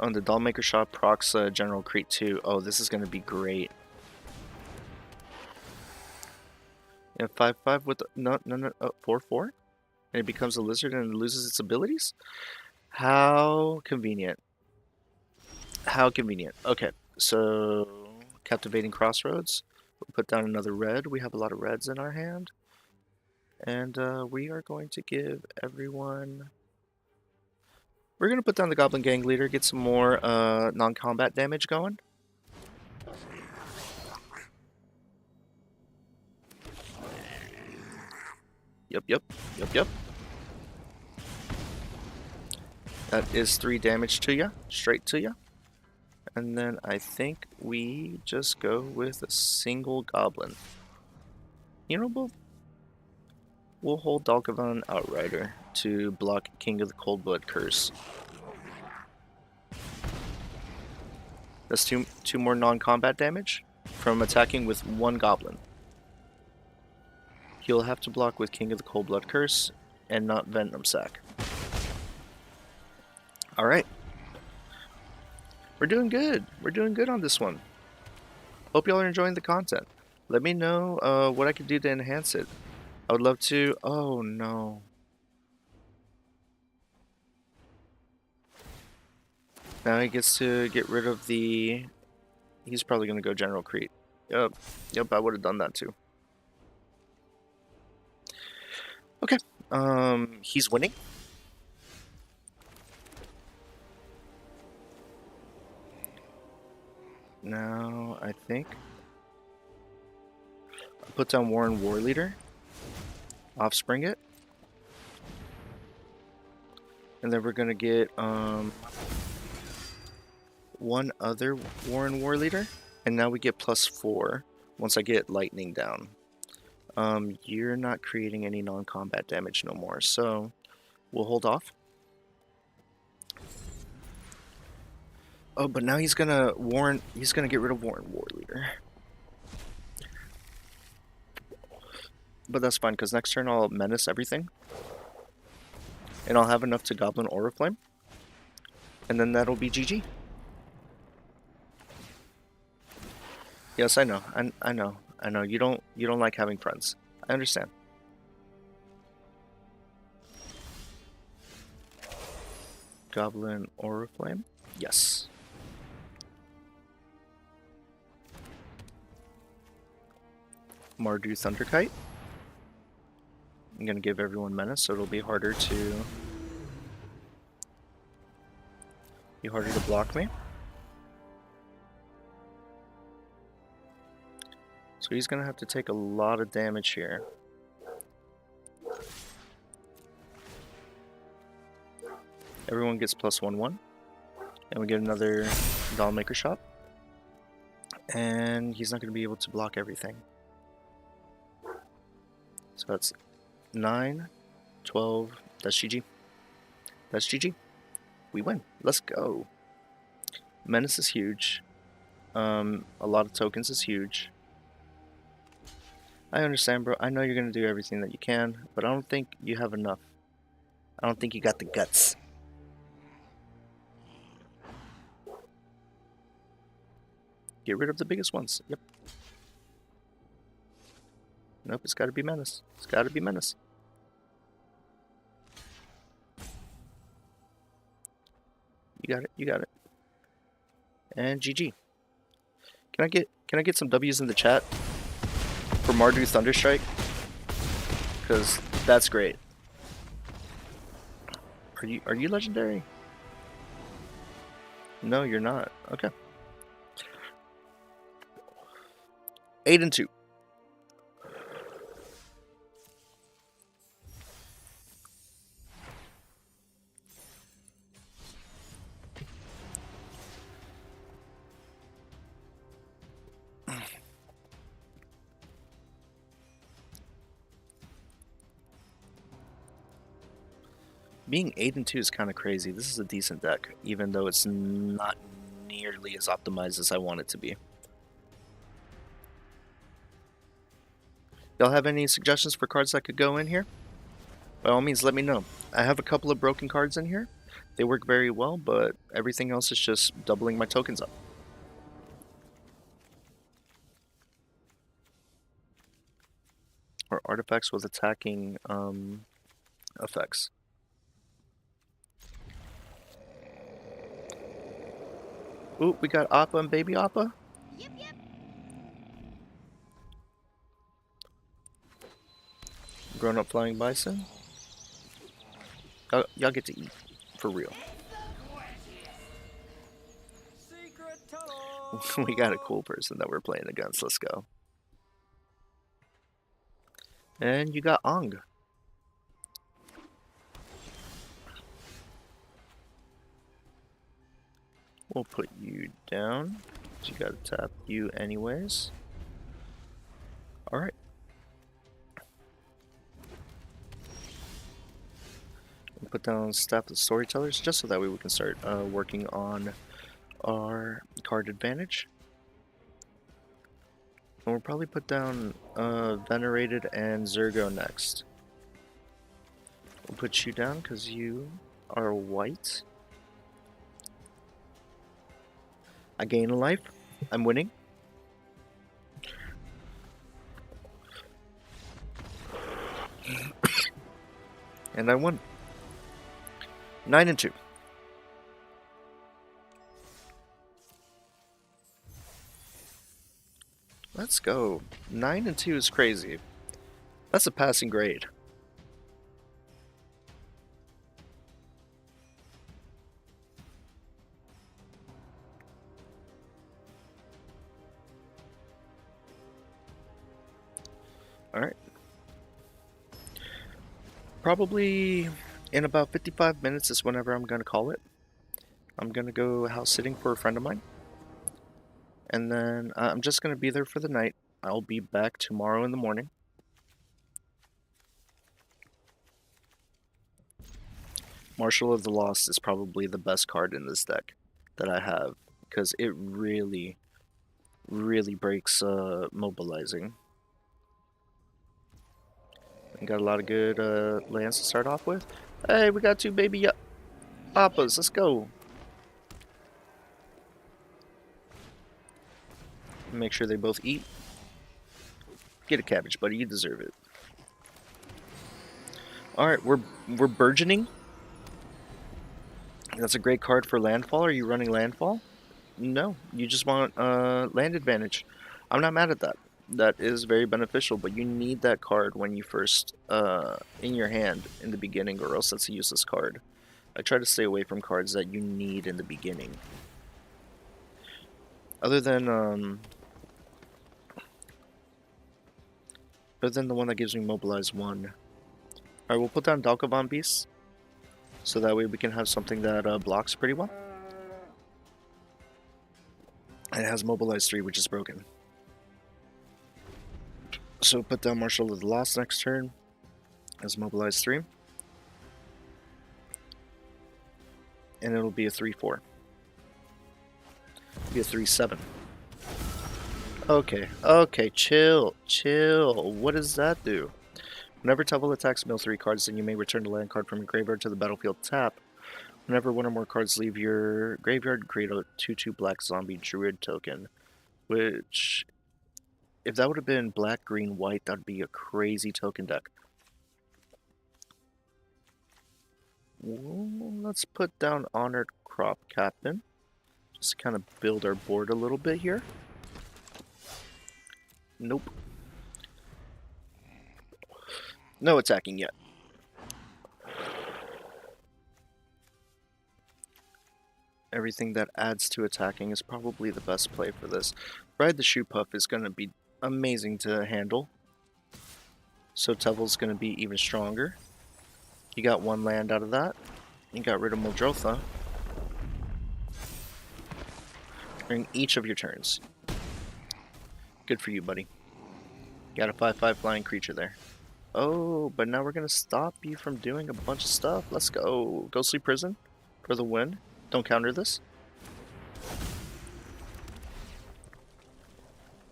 Oh, and the Dollmaker shot procs General Crete too. Oh, this is gonna be great. Yeah, 5/5 with no 4/4, and it becomes a lizard and loses its abilities. How convenient. How convenient. Okay, so Captivating Crossroads. We'll put down another red. We have a lot of reds in our hand. And we are going to give everyone... We're going to put down the Goblin Gang Leader, get some more non-combat damage going. Yep. That is 3 damage to you, straight to you. And then I think we just go with a single Goblin. You know, we'll hold Dalkovan Outrider to block King of the Coldblood Curse. That's two more non-combat damage from attacking with 1 Goblin. He'll have to block with King of the Coldblood Curse and not Venom Sac. Alright. We're doing good. We're doing good on this one. Hope y'all are enjoying the content. Let me know what I could do to enhance it. I would love to... Oh, no. Now he gets to get rid of the... He's probably going to go General Crete. Yep. Yep, I would have done that too. Okay. He's winning. Now, I think I'll put down Warren War Leader. Offspring it. And then we're gonna get one other Warren War Leader. And now we get +4 once I get Lightning down. You're not creating any non-combat damage no more, so we'll hold off. Oh, but now he's gonna get rid of Warren War Leader. But that's fine, because next turn I'll menace everything. And I'll have enough to Goblin Aura Flame. And then that'll be GG. Yes, I know. I know. I know. You don't like having friends. I understand. Goblin Aura Flame? Yes. Mardu Thunderkite. I'm gonna give everyone menace, so it'll be harder to block me. So he's gonna have to take a lot of damage here. Everyone gets +1/1. And we get another Doll Maker Shop. And he's not gonna be able to block everything. So that's 9, 12, that's GG. That's GG. We win. Let's go. Menace is huge. A lot of tokens is huge. I understand, bro. I know you're gonna do everything that you can, but I don't think you have enough. I don't think you got the guts. Get rid of the biggest ones. Yep. Nope, it's gotta be Menace. It's gotta be Menace. You got it, you got it. And GG. Can I get some W's in the chat for Mardu Thunderstrike? Cause that's great. Are you legendary? No, you're not. Okay. 8-2. Being 8-2 is kind of crazy. This is a decent deck, even though it's not nearly as optimized as I want it to be. Y'all have any suggestions for cards that could go in here? By all means, let me know. I have a couple of broken cards in here. They work very well, but everything else is just doubling my tokens up. Or artifacts with attacking effects. Ooh, we got Appa and Baby Appa. Yep, yep. Grown up flying bison. Y'all get to eat. For real. Secret tunnel. We got a cool person that we're playing against. Let's go. And you got Ong. We'll put you down. You gotta tap you anyways. Alright. We'll put down Staff of Storytellers just so that way we can start working on our card advantage. And we'll probably put down Venerated and Zergo next. We'll put you down because you are white. I gain a life. I'm winning. And I won. 9-2. Let's go. 9 and 2 is crazy. That's a passing grade. Alright. Probably in about 55 minutes is whenever I'm going to call it. I'm going to go house sitting for a friend of mine. And then I'm just going to be there for the night. I'll be back tomorrow in the morning. Marshal of the Lost is probably the best card in this deck that I have, because it really, really breaks mobilizing. We got a lot of good lands to start off with. Hey, we got two baby appas. Let's go. Make sure they both eat. Get a cabbage, buddy. You deserve it. All right, we're burgeoning. That's a great card for landfall. Are you running landfall? No, you just want land advantage. I'm not mad at that. That is very beneficial, but you need that card when you first in your hand in the beginning, or else that's a useless card. I try to stay away from cards that you need in the beginning. Other than the one that gives me Mobilize 1. Alright, we'll put down Dalkavan Beast, so that way we can have something that blocks pretty well. And it has Mobilize 3, which is broken. So put down Marshal of the Lost next turn as Mobilize 3. And it'll be a 3-4. Be a 3-7. Okay, chill. What does that do? Whenever Tevel attacks, mill 3 cards, then you may return a land card from your graveyard to the battlefield tap. Whenever one or more cards leave your graveyard, create a 2/2 black zombie druid token. Which, if that would have been black, green, white, that would be a crazy token deck. Well, let's put down Honored Crop Captain. Just to kind of build our board a little bit here. Nope. No attacking yet. Everything that adds to attacking is probably the best play for this. Ride the Shoe Puff is going to be amazing to handle. So Tevel's going to be even stronger. You got one land out of that. You got rid of Muldrotha during each of your turns. Good for you, buddy. Got a 5/5 flying creature there. Oh, but now we're going to stop you from doing a bunch of stuff. Let's go. Ghostly Prison for the win. Don't counter this.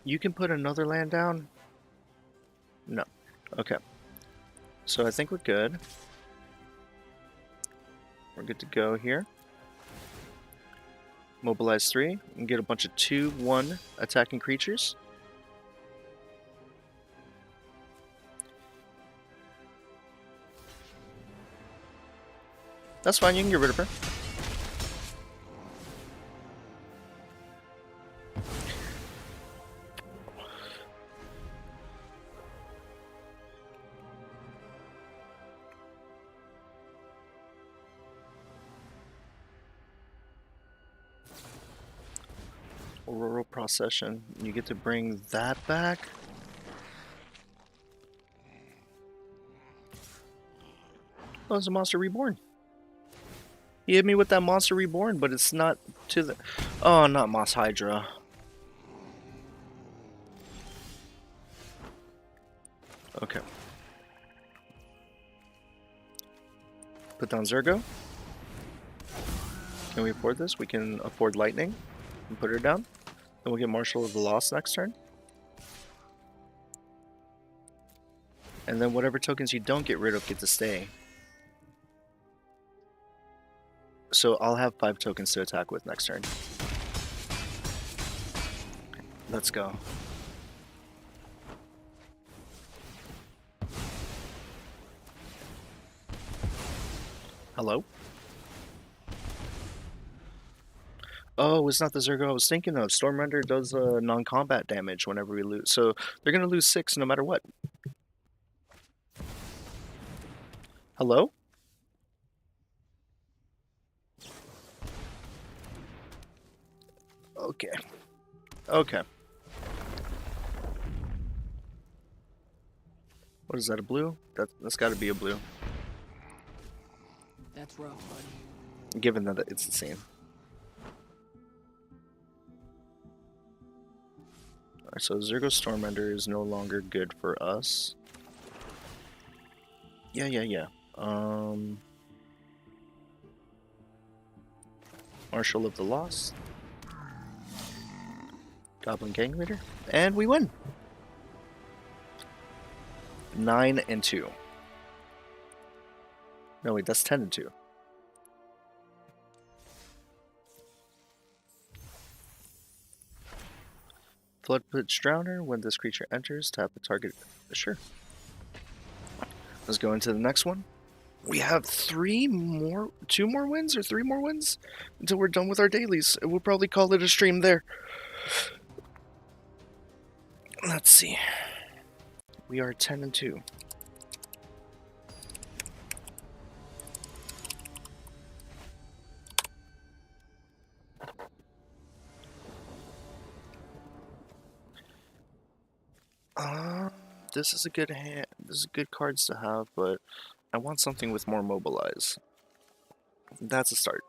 You can put another land down? No. Okay. So I think we're good. We're good to go here. Mobilize 3 and get a bunch of 2/1 attacking creatures. That's fine, you can get rid of her. Auroral Procession. You get to bring that back. Oh, it's a Monster Reborn. He hit me with that Monster Reborn, but it's not to the... Oh, not Moss Hydra. Okay. Put down Zergo. Can we afford this? We can afford Lightning. And put her down. Then we'll get Marshal of the Lost next turn. And then whatever tokens you don't get rid of get to stay. So I'll have 5 tokens to attack with next turn. Let's go. Hello? Oh, it's not the Zergo I was thinking of. Stormrender does non-combat damage whenever we lose. So they're gonna lose 6 no matter what. Hello? Okay. Okay. What is that, a blue? That's gotta be a blue. That's rough, buddy. Given that it's the same. Alright, so Zergo Stormrender is no longer good for us. Yeah. Marshal of the Lost. Goblin Gang Leader. And we win! 9-2. No, wait, that's 10-2. Flood Pitch Drowner. When this creature enters, tap the target. Sure. Let's go into the next one. We have 2 more wins or 3 more wins until we're done with our dailies. We'll probably call it a stream there. Let's see. We are 10-2. This is a good hand. This is good cards to have, but I want something with more Mobilize. That's a start.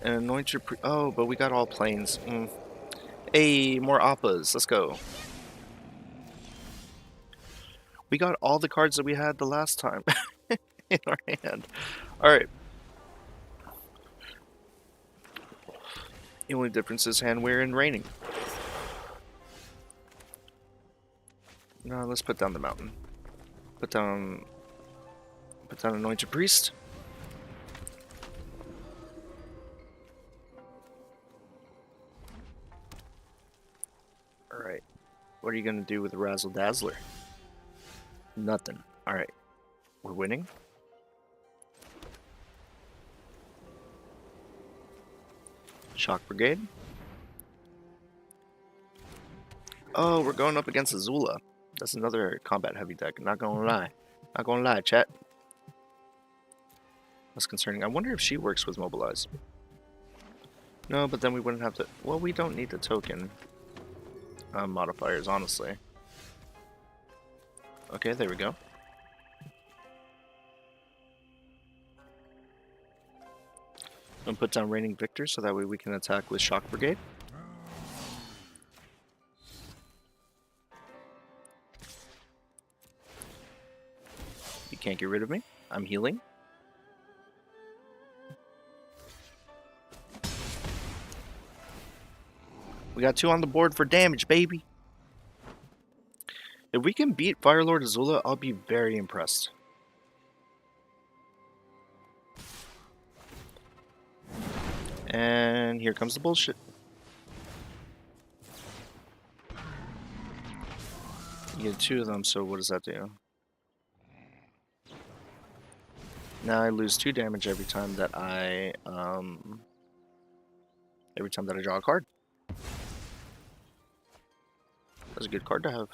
And anoint your oh, but we got all planes. Hey, more Appas. Let's go. We got all the cards that we had the last time in our hand. Alright. The only difference is hand wear and raining. No, let's put down the mountain. Put down Anointed Priest. Alright. What are you gonna do with the Razzle Dazzler? Nothing. Alright. We're winning. Shock Brigade. Oh, we're going up against Azula. That's another combat heavy deck. Not gonna lie. Not gonna lie, chat. That's concerning. I wonder if she works with Mobilize. No, but then we wouldn't have to... Well, we don't need the token modifiers, honestly. Okay, there we go. And put down Reigning Victor so that way we can attack with Shock Brigade. You can't get rid of me. I'm healing. We got 2 on the board for damage, baby. If we can beat Firelord Azula, I'll be very impressed. And here comes the bullshit. You get 2 of them, so what does that do? Now I lose 2 damage every time that I draw a card. That's a good card to have.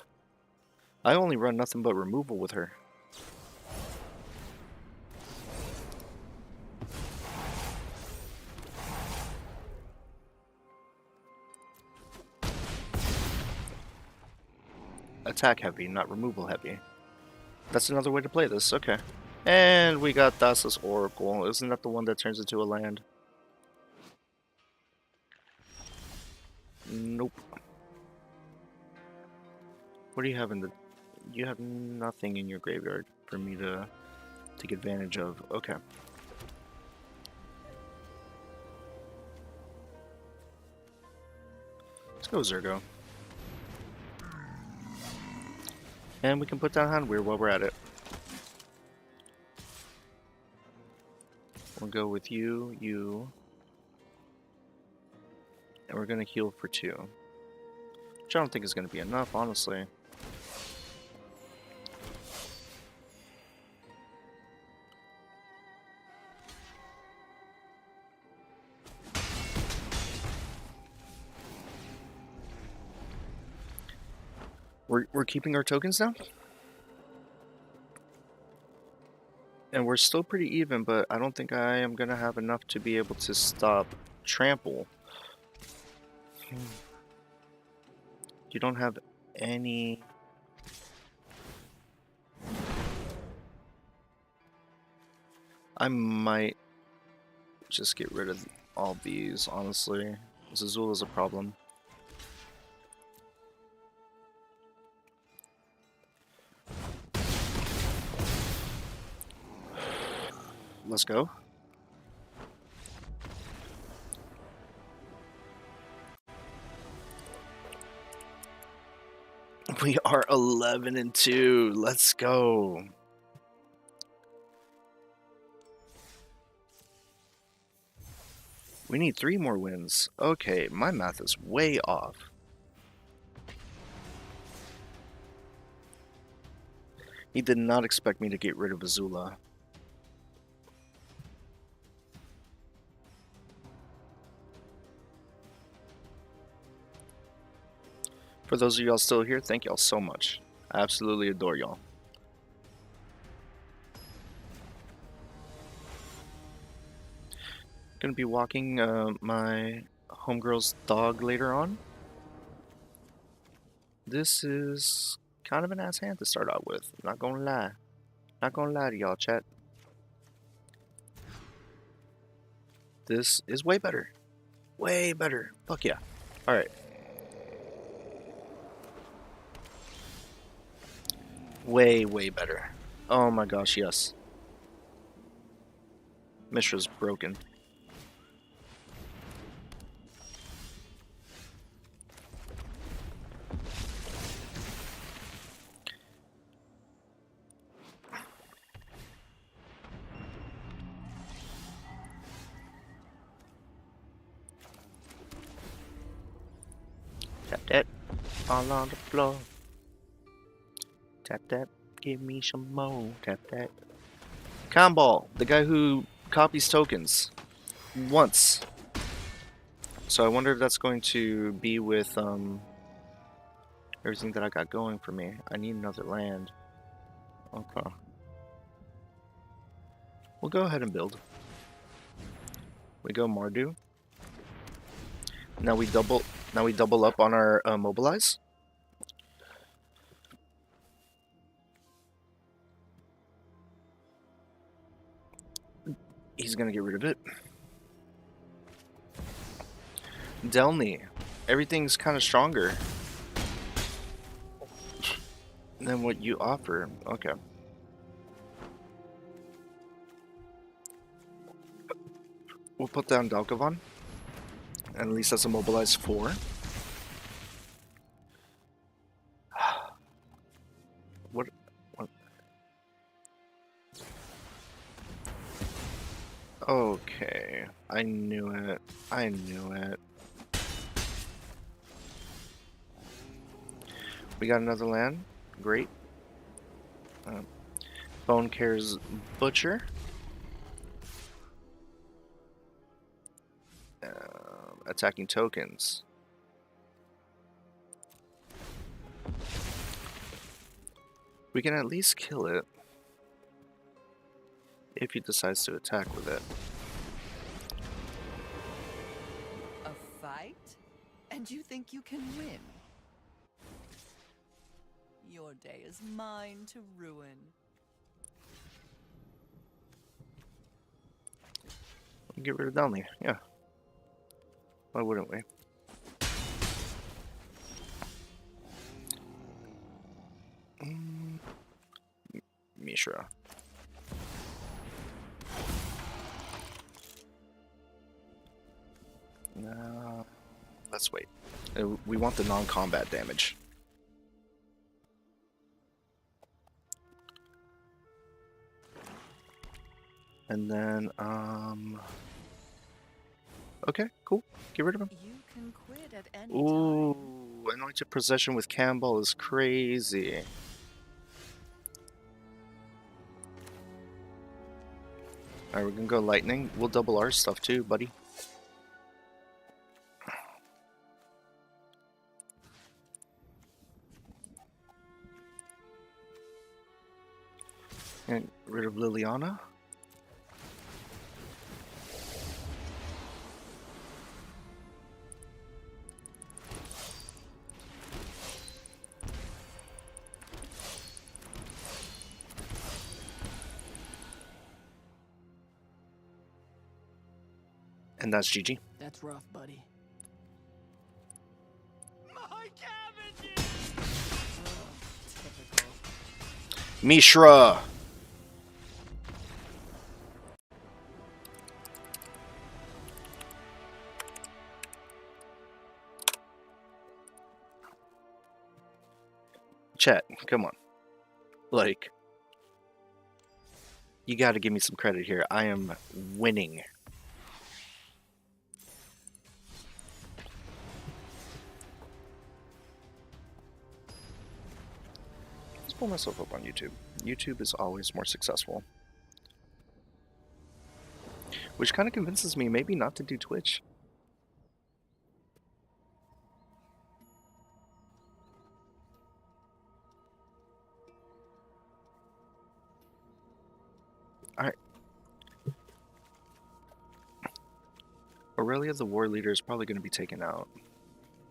I only run nothing but removal with her. Attack heavy, not removal heavy. That's another way to play this, okay. And we got Thassa's Oracle. Isn't that the one that turns into a land? Nope. What do you have in the... You have nothing in your graveyard for me to take advantage of. Okay. Let's go Zergo. And we can put down Handweir while we're at it. We'll go with you, and we're gonna heal for 2. Which I don't think is gonna be enough, honestly. We're keeping our tokens now? And we're still pretty even, but I don't think I am gonna have enough to be able to stop Trample. You don't have any... I might just get rid of all these, honestly. Zazula's a problem. Let's go. We are 11-2. Let's go. We need 3 more wins. Okay, my math is way off. He did not expect me to get rid of Azula. For those of y'all still here, thank y'all so much. I absolutely adore y'all. Gonna be walking my homegirl's dog later on. This is kind of an ass hand to start out with. Not gonna lie. Not gonna lie to y'all, chat. This is way better. Way better. Fuck yeah. Alright. Way, way better. Oh my gosh, yes. Mishra's broken. Tap that all on the floor. Tap that, give me some more. Tap that. Comball, the guy who copies tokens once. So I wonder if that's going to be with everything that I got going for me. I need another land. Okay. We'll go ahead and build. We go Mardu. Now we double up on our Mobilize. He's gonna get rid of it. Delny. Everything's kind of stronger than what you offer. Okay. We'll put down Dalkavan. And at least that's a Mobilize 4. What? Okay. I knew it. I knew it. We got another land. Great. Bone Care's Butcher. Attacking tokens. We can at least kill it if he decides to attack with it. A fight? And you think you can win? Your day is mine to ruin. Get rid of Downley, yeah. Why wouldn't we? Mishra. No. Let's wait. We want the non-combat damage. And then, okay, cool. Get rid of him. You can quit at any Ooh, time. anointed possession with Campbell is crazy. Alright, we're gonna go lightning. We'll double our stuff too, buddy. And rid of Liliana. And that's GG. That's rough, buddy. My cabbages! Typical. Mishra! Chat, come on. Like, you gotta give me some credit here. I am winning. Let's pull myself up on YouTube. YouTube is always more successful. Which kind of convinces me maybe not to do Twitch. Alright. Aurelia the War Leader is probably going to be taken out.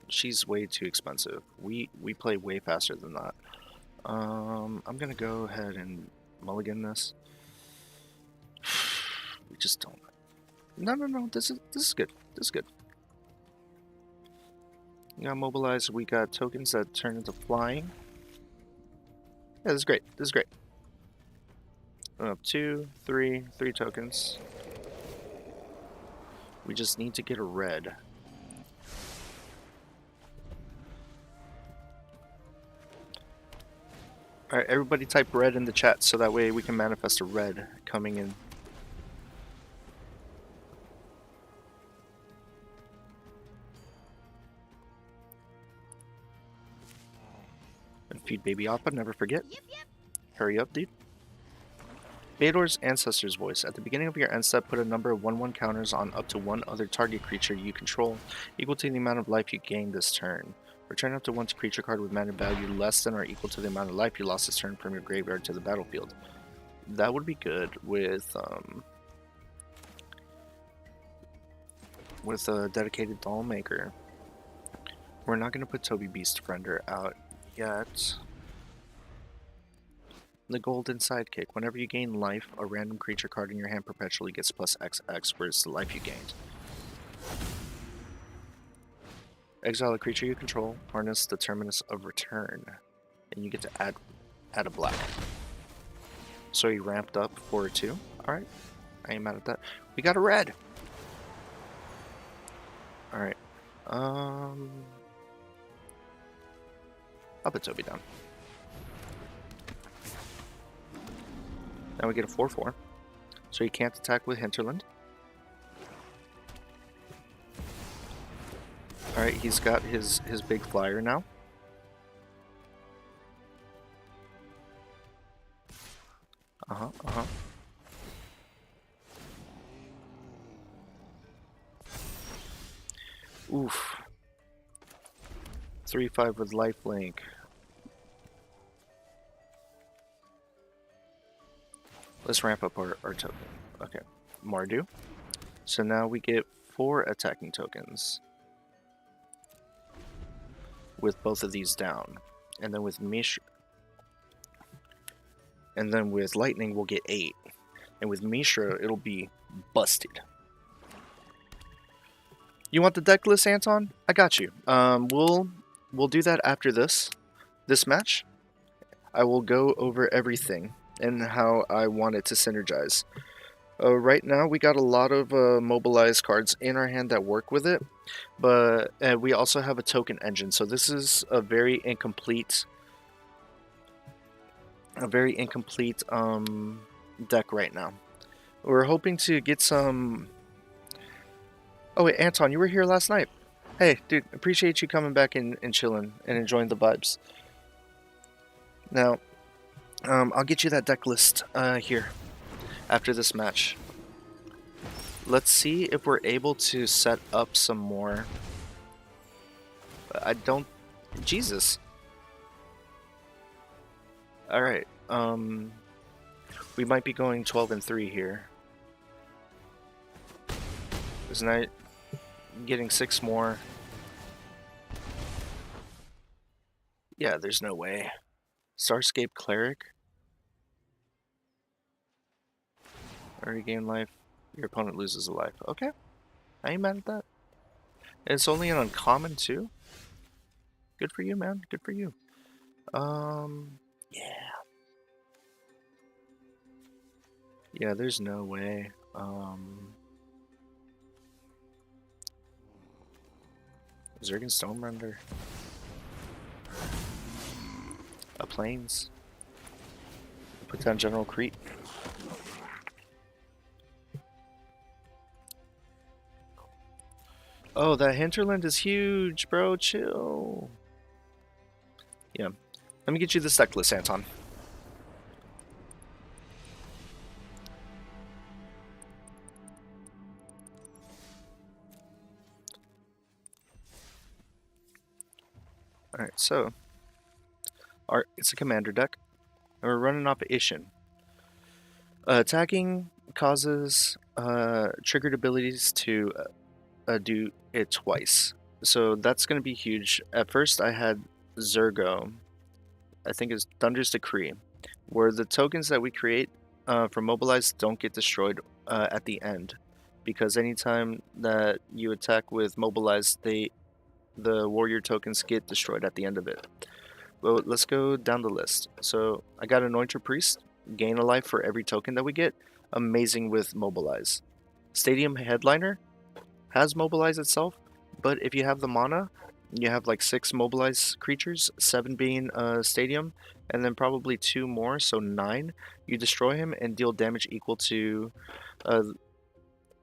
She's way too expensive. We play way faster than that. I'm going to go ahead and mulligan this. We just don't. No. This is good. This is good. We got Mobilize. We got tokens that turn into flying. Yeah, this is great. This is great. Up 2, 3 tokens. We just need to get a red. Alright, everybody type red in the chat so that way we can manifest a red coming in. And feed baby Appa, never forget. Yep. Hurry up, dude. Baedor's Ancestor's Voice. At the beginning of your end step, put a number of 1/1 counters on up to one other target creature you control, equal to the amount of life you gained this turn. Return up to one creature card with mana value less than or equal to the amount of life you lost this turn from your graveyard to the battlefield. That would be good with a dedicated doll maker. We're not going to put Toby Beastfriender out yet. The Golden Sidekick. Whenever you gain life, a random creature card in your hand perpetually gets plus XX versus the life you gained. Exile a creature you control, harness the Terminus of Return, and you get to add a black. So he ramped up for 2. Alright, I ain't mad at that. We got a red! Alright, I'll put Toby down. Now we get a 4/4. So he can't attack with Hinterland. Alright, he's got his big flyer now. Oof. 3/5 with lifelink. Let's ramp up our token. Okay, Mardu. So now we get 4 attacking tokens with both of these down. And then with Mishra, and then with Lightning we'll get 8. And with Mishra it'll be busted. You want the deck list, Anton? I got you. We'll do that after this match. I will go over everything and how I want it to synergize. Right now we got a lot of Mobilize cards in our hand that work with it, but we also have a token engine. So this is a very incomplete deck right now. We're hoping to get some. Oh wait, Anton, you were here last night. Hey, dude, appreciate you coming back and chilling and enjoying the vibes. Now, I'll get you that deck list here after this match. Let's see if we're able to set up some more. I don't. Jesus. All right. We might be going 12 and 3 here. Isn't that getting 6 more? Yeah, there's no way. Starscape Cleric. Already gain life. Your opponent loses a life. Okay, I ain't mad at that. It's only an uncommon too. Good for you, man. Good for you. Yeah. Yeah, there's no way. Zergan Stonerender. A Plains. Put down General Crete. Oh, that hinterland is huge, bro. Chill. Yeah. Let me get you this deck list, Anton. Alright, so it's a commander deck. And we're running off of Ishin. Attacking causes triggered abilities to do it twice. So that's going to be huge. At first, I had Zergo. I think it's Thunder's Decree, where the tokens that we create from Mobilize don't get destroyed at the end, because anytime that you attack with Mobilize, the warrior tokens get destroyed at the end of it. Well, let's go down the list. So I got Anointer Priest, gain a life for every token that we get. Amazing with Mobilize. Stadium Headliner has Mobilize itself, but if you have the mana, you have like 6 Mobilize creatures, 7 being Stadium, and then probably 2 more, so 9. You destroy him and deal damage equal to uh,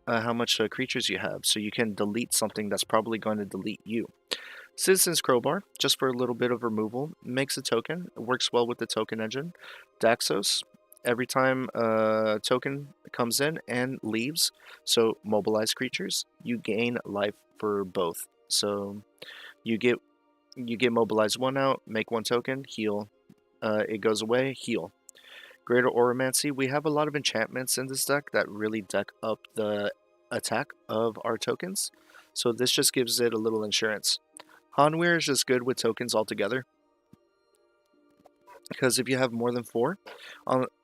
how much creatures you have, so you can delete something that's probably going to delete you. Citizen's Crowbar, just for a little bit of removal, makes a token. It works well with the token engine. Daxos, every time a token comes in and leaves, so mobilize creatures, you gain life for both. So you get mobilize 1 out, make 1 token, heal. It goes away, heal. Greater Oromancy, we have a lot of enchantments in this deck that really deck up the attack of our tokens. So this just gives it a little insurance. Hanweir is just good with tokens altogether, because if you have more than 4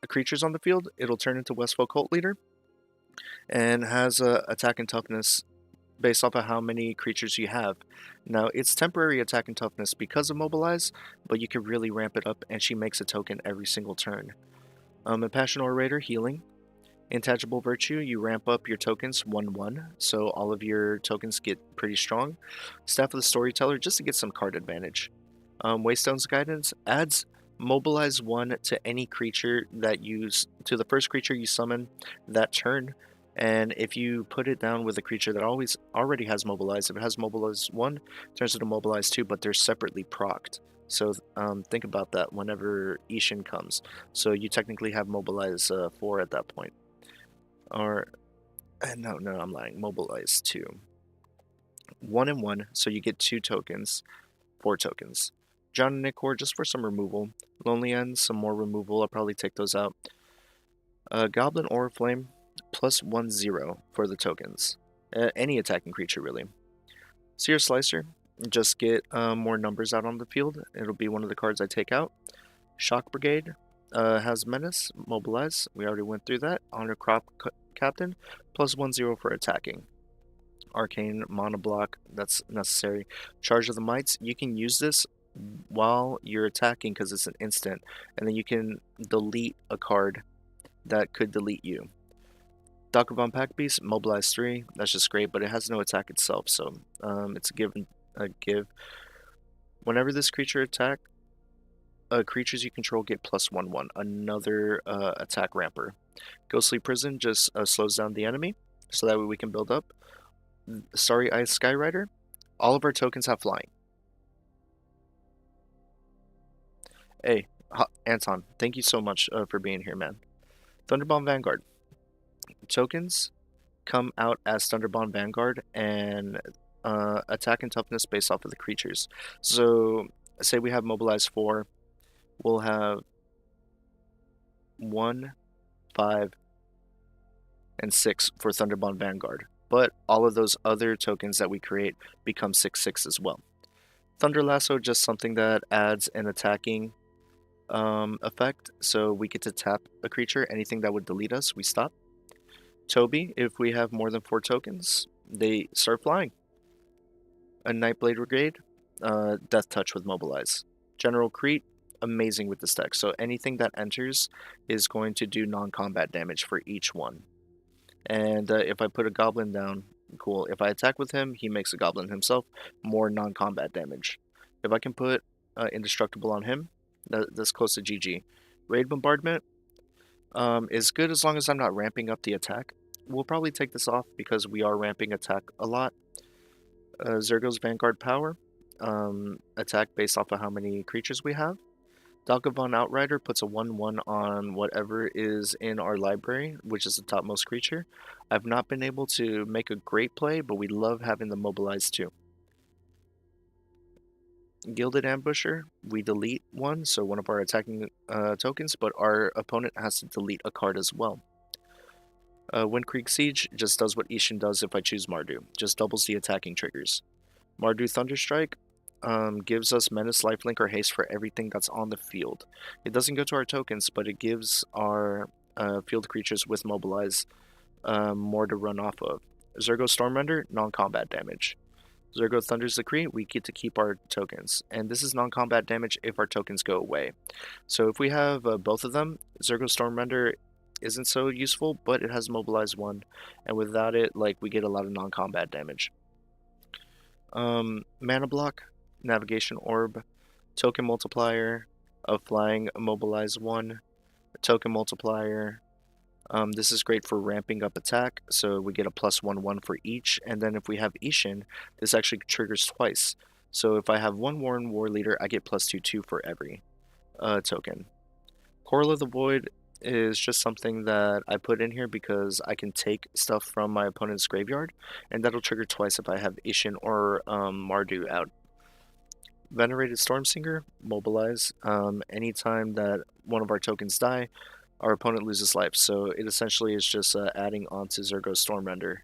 creatures on the field, it'll turn into Westfold Cult Leader, and has attack and toughness based off of how many creatures you have. Now, it's temporary attack and toughness because of Mobilize, but you can really ramp it up, and she makes a token every single turn. Impassioned Orator, healing. Intangible Virtue, you ramp up your tokens 1-1, so all of your tokens get pretty strong. Staff of the Storyteller, just to get some card advantage. Waystone's Guidance adds Mobilize 1 to any creature that to the first creature you summon that turn, and if you put it down with a creature that already has Mobilize, if it has Mobilize 1, it turns into Mobilize 2, but they're separately procced. So think about that whenever Ishin comes. So you technically have Mobilize 4 at that point. Or, no, I'm lying. Mobilize 2. 1 and 1, so you get 2 tokens, 4 tokens. John and Nicor, just for some removal. Lonely End, some more removal. I'll probably take those out. Goblin Oriflame, plus 1/0 for the tokens. Any attacking creature, really. Seer Slicer, just get more numbers out on the field. It'll be one of the cards I take out. Shock Brigade has Menace, Mobilize. We already went through that. Honor Crop Captain, plus 1/0 for attacking. Arcane Mana Block, that's necessary. Charge of the Mites, you can use this while you're attacking because it's an instant, and then you can delete a card that could delete you. Dr. Von Packbeast, Mobilize 3, that's just great, but it has no attack itself, so it's a give. Whenever this creature attack, creatures you control get plus 1/1, another attack ramper. Ghostly Prison just slows down the enemy, so that way we can build up. Starry Eyes Skyrider, all of our tokens have flying. Hey, Anton, thank you so much for being here, man. Thunderbomb Vanguard. Tokens come out as Thunderbomb Vanguard and attack and toughness based off of the creatures. So, say we have Mobilize 4, we'll have 1, 5, and 6 for Thunderbond Vanguard. But all of those other tokens that we create become 6/6 as well. Thunder Lasso, just something that adds an attacking effect, so we get to tap a creature. Anything that would delete us, we stop. Toby, if we have more than 4 tokens, they start flying. A Nightblade Brigade, Death Touch with Mobilize. General Crete, amazing with this deck. So anything that enters is going to do non-combat damage for each one. And if I put a Goblin down, cool. If I attack with him, he makes a Goblin himself, more non-combat damage. If I can put Indestructible on him, that's close to GG. Raid Bombardment is good as long as I'm not ramping up the attack. We'll probably take this off because we are ramping attack a lot. Zergo's Vanguard Power, attack based off of how many creatures we have. Dalgavon Outrider puts a 1/1 on whatever is in our library, which is the topmost creature. I've not been able to make a great play, but we love having the Mobilize too. Gilded Ambusher, we delete one, so one of our attacking tokens, but our opponent has to delete a card as well. Wind Creek Siege just does what Ishin does if I choose Mardu, just doubles the attacking triggers. Mardu Thunderstrike gives us Menace, Lifelink, or Haste for everything that's on the field. It doesn't go to our tokens, but it gives our field creatures with Mobilize more to run off of. Zergo Stormrender, non-combat damage. Zergo Thunder's Decree, we get to keep our tokens. And this is non-combat damage if our tokens go away. So if we have both of them, Zergo Stormrender isn't so useful, but it has Mobilize 1. And without it, like, we get a lot of non-combat damage. Mana Block, Navigation Orb, Token Multiplier of Flying, Mobilize 1, Token Multiplier. This is great for ramping up attack, so we get a +1/1 for each, and then if we have Ishin, this actually triggers twice. So if I have one Warren War Leader, I get +2/2 for every token. Coral of the Void is just something that I put in here because I can take stuff from my opponent's graveyard, and that'll trigger twice if I have Ishin or Mardu out. Venerated Stormsinger, Mobilize. Anytime that one of our tokens die, our opponent loses life, so it essentially is just adding on to Zergo's Stormrender.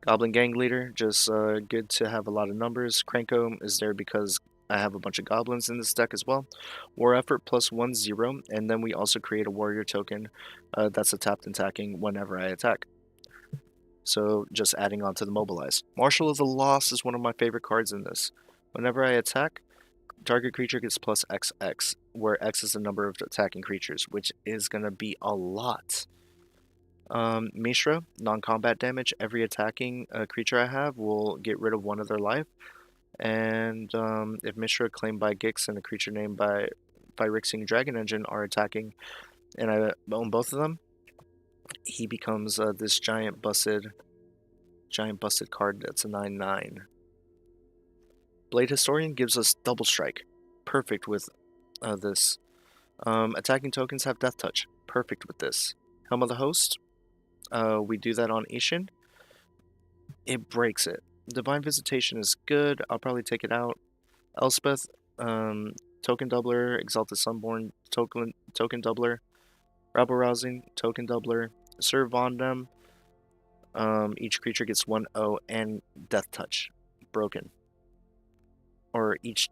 Goblin Gang Leader, just good to have a lot of numbers. Cranko is there because I have a bunch of goblins in this deck as well. War Effort +1/0, and then we also create a warrior token that's a tapped attacking whenever I attack. So just adding on to the Mobilize. Marshal of the Lost is one of my favorite cards in this. Whenever I attack, target creature gets +XX, where X is the number of attacking creatures, which is going to be a lot. Mishra, non-combat damage. Every attacking creature I have will get rid of one of their life. And if Mishra, claimed by Gix, and a creature named by Phyrexian Dragon Engine are attacking, and I own both of them, he becomes this giant busted card that's a 9/9. Blade Historian gives us double strike. Perfect with this. Attacking tokens have Death Touch. Perfect with this. Helm of the Host. We do that on Ishin. It breaks it. Divine Visitation is good. I'll probably take it out. Elspeth. Token Doubler. Exalted Sunborn. Token Doubler. Rabble Rousing. Token Doubler. Sir Vondem. Each creature gets 1/0 and Death Touch. Broken. Or each...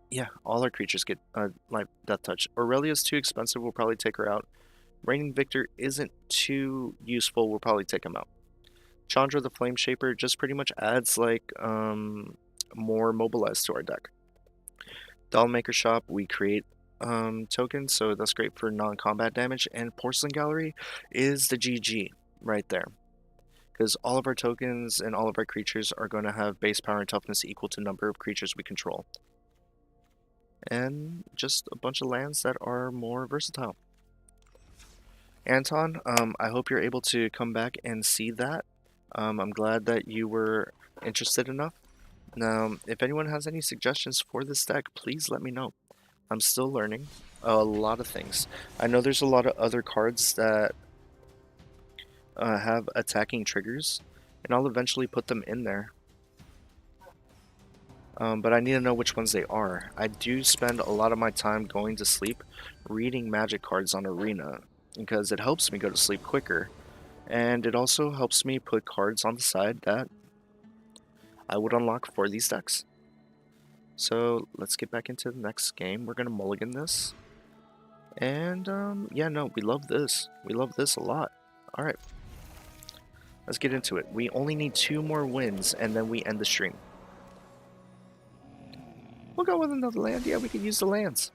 Yeah, all our creatures get like Death Touch. Aurelia's too expensive, we'll probably take her out. Reigning Victor isn't too useful, we'll probably take him out. Chandra the Flame Shaper just pretty much adds like more Mobilize to our deck. Dollmaker Shop, we create tokens, so that's great for non-combat damage. And Porcelain Gallery is the GG right there. Because all of our tokens and all of our creatures are going to have base power and toughness equal to number of creatures we control. And just a bunch of lands that are more versatile. Anton, I hope you're able to come back and see that. I'm glad that you were interested enough. Now, if anyone has any suggestions for this deck, please let me know. I'm still learning a lot of things. I know there's a lot of other cards that have attacking triggers, and I'll eventually put them in there. but I need to know which ones they are. I do spend a lot of my time going to sleep reading magic cards on Arena because it helps me go to sleep quicker, and it also helps me put cards on the side that I would unlock for these decks. So let's get back into the next game. We're gonna mulligan this. And yeah, no, we love this. We love this a lot. Alright, let's get into it. We only need 2 more wins and then we end the stream. We'll go with another land. Yeah, we can use the lands.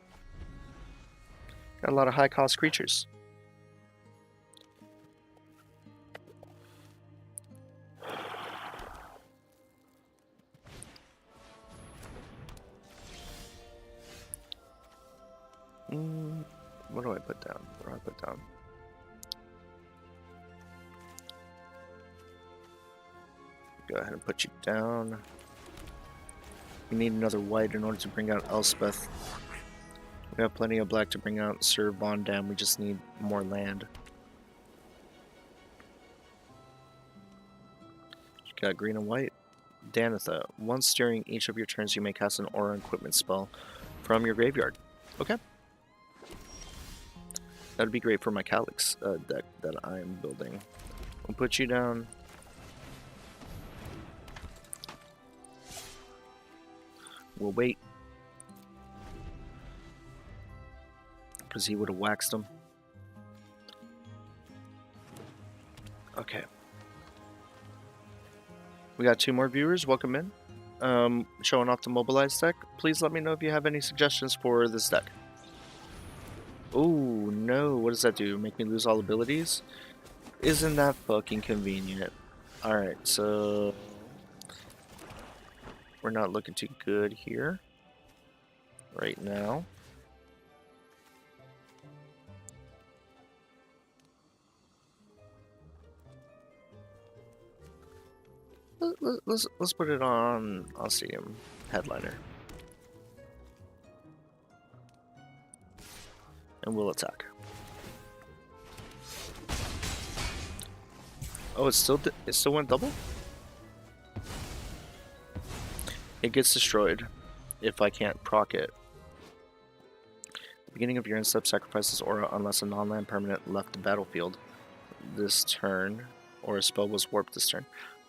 Got a lot of high cost creatures. What do I put down? What do I put down? Go ahead and put you down. We need another white in order to bring out Elspeth. We have plenty of black to bring out Sir Von Dam. We just need more land. You got green and white. Danitha. Once during each of your turns, you may cast an aura equipment spell from your graveyard. Okay. That'd be great for my Calyx deck that I'm building. We'll put you down. We'll wait. Because he would have waxed him. Okay. We got 2 more viewers. Welcome in. Showing off the Mobilize deck. Please let me know if you have any suggestions for this deck. Oh, no. What does that do? Make me lose all abilities? Isn't that fucking convenient? Alright, so... we're not looking too good here. Right now. Let's put it on Ostium Headliner. And we'll attack. Oh, it still went double? It gets destroyed if I can't proc it. Beginning of your end step sacrifices aura unless a non-land permanent left the battlefield this turn, or a spell was warped this turn.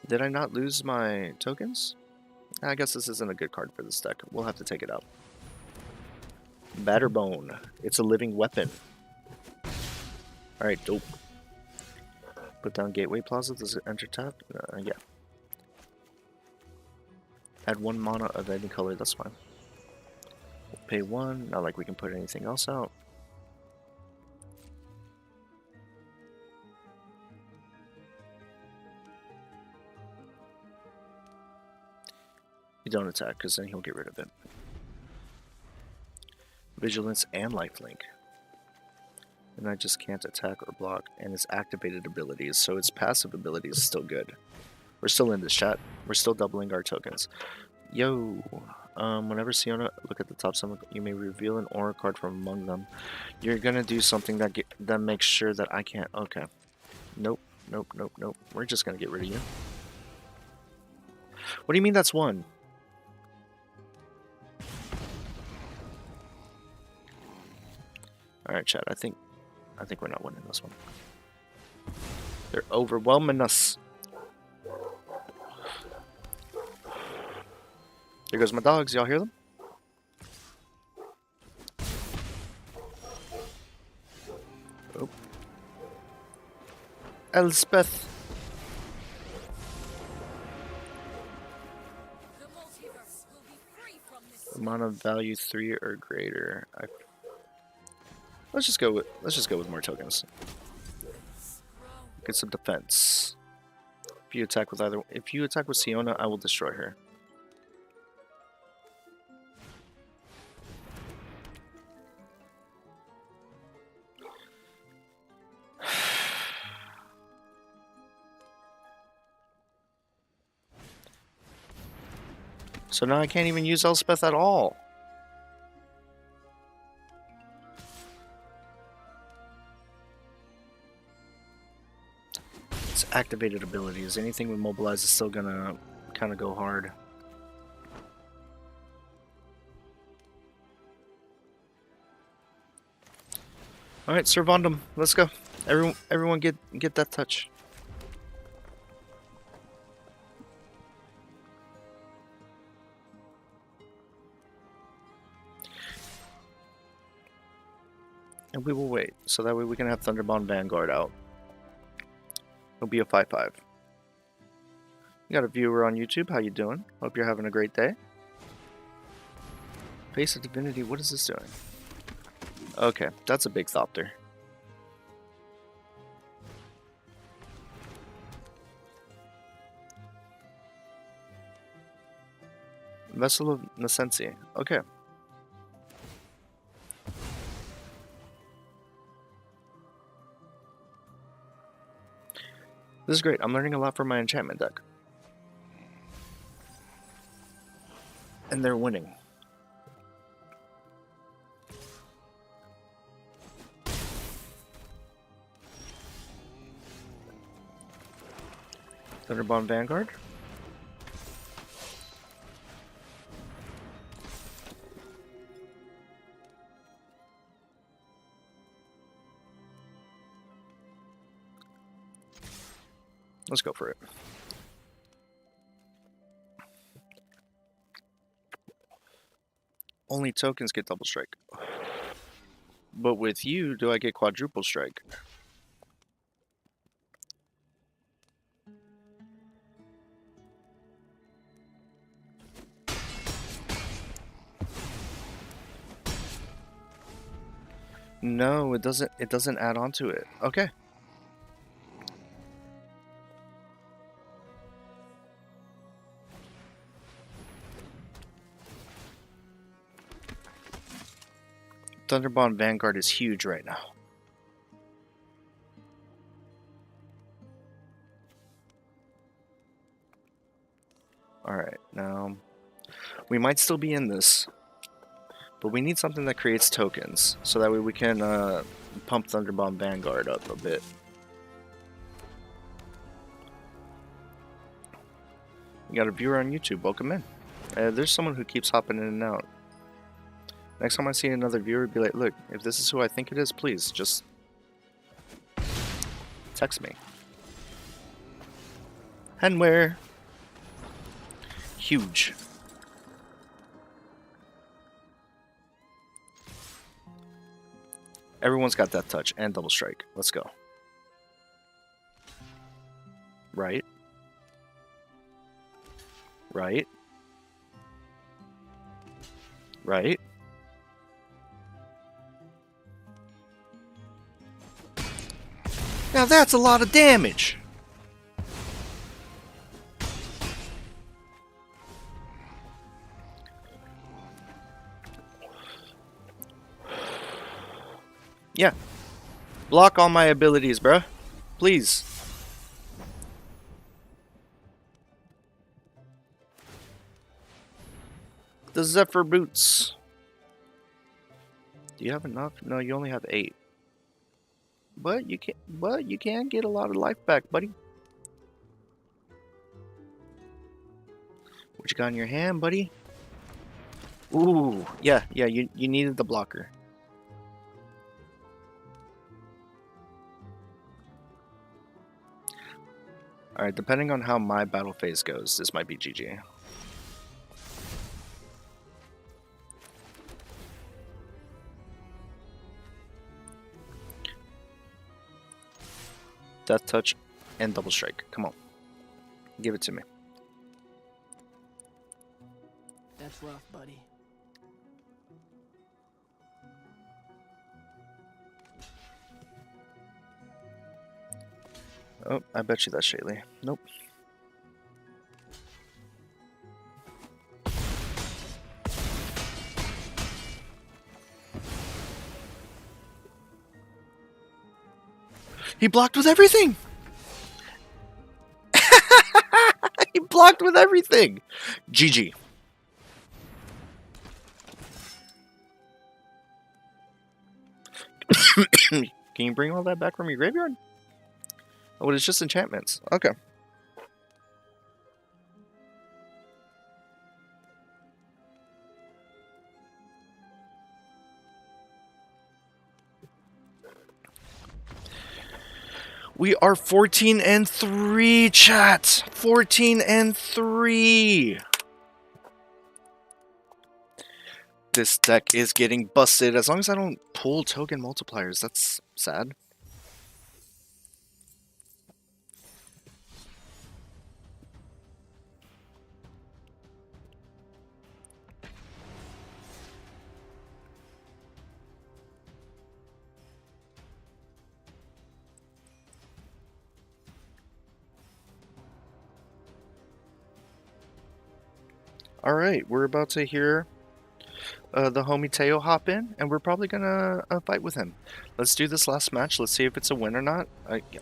Did I not lose my tokens? I guess this isn't a good card for this deck. We'll have to take it out. Batterbone. It's a living weapon. Alright, dope. Put down Gateway Plaza. Does it enter tap? Yeah. Add 1 mana of any color. That's fine. We'll pay 1. Not like we can put anything else out. You don't attack, because then he'll get rid of it. Vigilance and Lifelink. And I just can't attack or block. And its activated abilities, so its passive ability is still good. We're still in this chat. We're still doubling our tokens. Yo. Whenever Siona, look at the top 7, you may reveal an aura card from among them. You're gonna do something that makes sure that I can't. Okay. Nope. Nope. Nope. Nope. We're just gonna get rid of you. What do you mean that's 1? Alright, chat. I think we're not winning this one. They're overwhelming us. There goes my dogs. Y'all hear them? Oh. Elspeth. Amount of value 3 or greater. Let's just go with more tokens. Get some defense. If you attack with Siona, I will destroy her. So now I can't even use Elspeth at all. Its activated abilities. Anything with Mobilize is still gonna kind of go hard. Alright, let's go with more tokens. If you attack with Siona, I will destroy her. So now I can't even use Elspeth at all. Its activated abilities. Anything with Mobilize is still gonna kind of go hard. Alright, let's go with more tokens. If you attack with Siona, I will destroy her. So now I can't even use Elspeth at all. Its activated abilities. Anything with Mobilize is still gonna kind of go hard. All right, Servandum, let's go. Everyone, get that touch. And we will wait, so that way we can have Thunderbound Vanguard out. It'll be a 5/5. You got a viewer on YouTube. How you doing? Hope you're having a great day. Face of Divinity. What is this doing? Okay, that's a big Thopter. Vessel of Nascensi. Okay. This is great. I'm learning a lot from my enchantment deck. And they're winning. Thunderbound Vanguard. Let's go for it. Only tokens get double strike. But with you, do I get quadruple strike? No, it doesn't. It doesn't add on to it. Okay. Thunderbound Vanguard is huge right now. Alright, now we might still be in this, but we need something that creates tokens, so that way we can pump Thunderbound Vanguard up a bit. You got a viewer on YouTube, welcome in. There's someone who keeps hopping in and out. Next time I see another viewer, be like, look, if this is who I think it is, please, just text me. Henware. Huge. Everyone's got that touch and double strike. Let's go. Right. Right. Right. Now that's a lot of damage. Yeah. Block all my abilities, bruh. Please. The Zephyr Boots. Do you have enough? No, you only have 8. But you can get a lot of life back, buddy. What you got in your hand, buddy? Ooh, yeah, you needed the blocker. Alright, depending on how my battle phase goes, this might be GG. Death Touch and Double Strike. Come on. Give it to me. That's rough, buddy. Oh, I bet you that's Shaylee. Nope. He blocked with everything! He blocked with everything! GG. Can you bring all that back from your graveyard? Oh, it's just enchantments. Okay. We are 14-3, chat. 14-3. This deck is getting busted. As long as I don't pull token multipliers, that's sad. Alright, we're about to hear the homie Teo hop in, and we're probably gonna fight with him. Let's do this last match. Let's see if it's a win or not.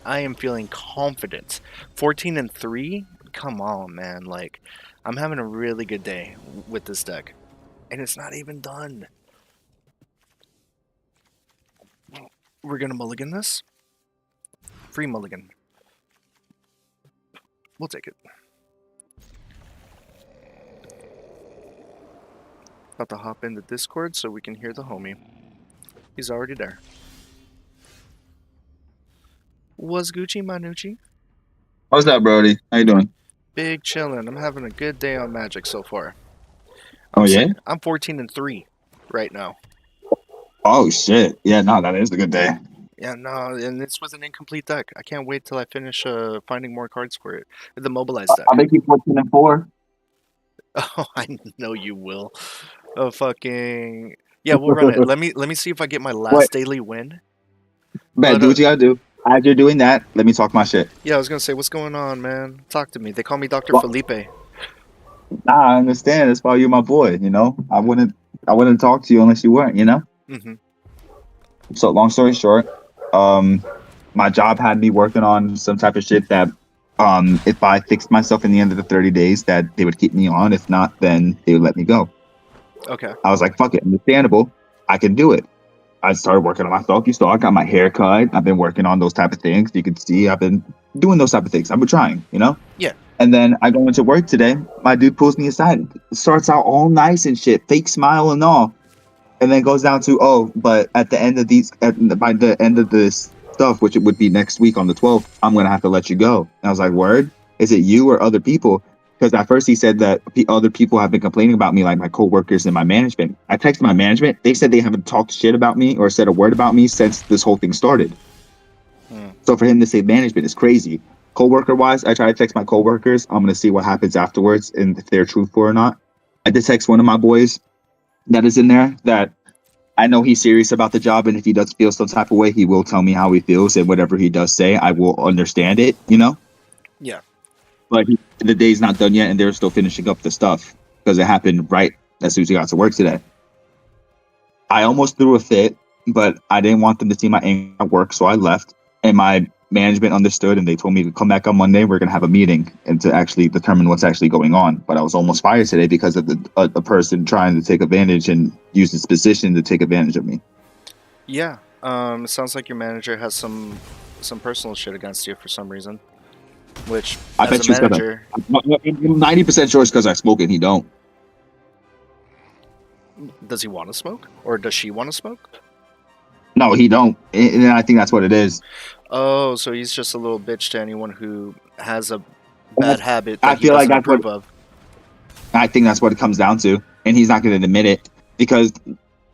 I am feeling confident. 14-3? Come on, man. Like, I'm having a really good day with this deck. And it's not even done. We're gonna mulligan this. Free mulligan. We'll take it. About to hop into Discord so we can hear the homie. He's already there. Was Gucci Manucci? What's up, Brody? How you doing? Big chillin'. I'm having a good day on Magic so far. Oh yeah? I'm 14-3 right now. Oh shit. Yeah, no, that is a good day. Yeah, no, and this was an incomplete deck. I can't wait till I finish finding more cards for it. The Mobilize deck. I'll make you 14-4. Oh, I know you will. Oh, fucking yeah, we'll run it. Let me see if I get my last What? daily win. Man, But, do what you gotta do. As you're doing that, let me talk my shit. Yeah, I was gonna say, what's going on, man? Talk to me. They call me Dr. Well, Felipe. nah, I understand. That's why you're my boy, you know? I wouldn't talk to you unless you weren't, you know? Mm-hmm. So long story short, my job had me working on some type of shit that if I fixed myself in the end of the 30 days that they would keep me on. If not, then they would let me go. Okay. I was like, fuck it, understandable. I can do it. I started working on myself. You saw I got my hair cut. I've been working on those type of things. You can see I've been doing those type of things. I've been trying, you know? Yeah. And then I go into work today. My dude pulls me aside. It starts out all nice and shit, fake smile and all. And then goes down to, oh, but at the end of by the end of this stuff, which it would be next week on the 12th, I'm going to have to let you go. And I was like, word? Is it you or other people? Because at first he said that other people have been complaining about me, like my coworkers and my management. I texted my management. They said they haven't talked shit about me or said a word about me since this whole thing started. So for him to say management is crazy. Coworker wise, I try to text my coworkers. I'm going to see what happens afterwards and if they're truthful or not. I did text one of my boys that is in there that I know he's serious about the job, and if he does feel some type of way, he will tell me how he feels, and whatever he does say, I will understand it, you know? Yeah. But the day's not done yet, and they're still finishing up the stuff because it happened right as soon as he got to work today. I almost threw a fit, but I didn't want them to see my anger at work, so I left. And my management understood, and they told me to come back on Monday. We're going to have a meeting and to actually determine what's actually going on. But I was almost fired today because of a person trying to take advantage and use his position to take advantage of me. Yeah. It sounds like your manager has some personal shit against you for some reason. Which, I as bet a you it's manager, I'm 90% sure it's because I smoke and he don't. does he want to smoke? Or does she want to smoke? No, he don't. And I think that's what it is. Oh, so he's just a little bitch to anyone who has a bad habit I that he feel like doesn't that's what approve of. I think that's what it comes down to. And he's not going to admit it because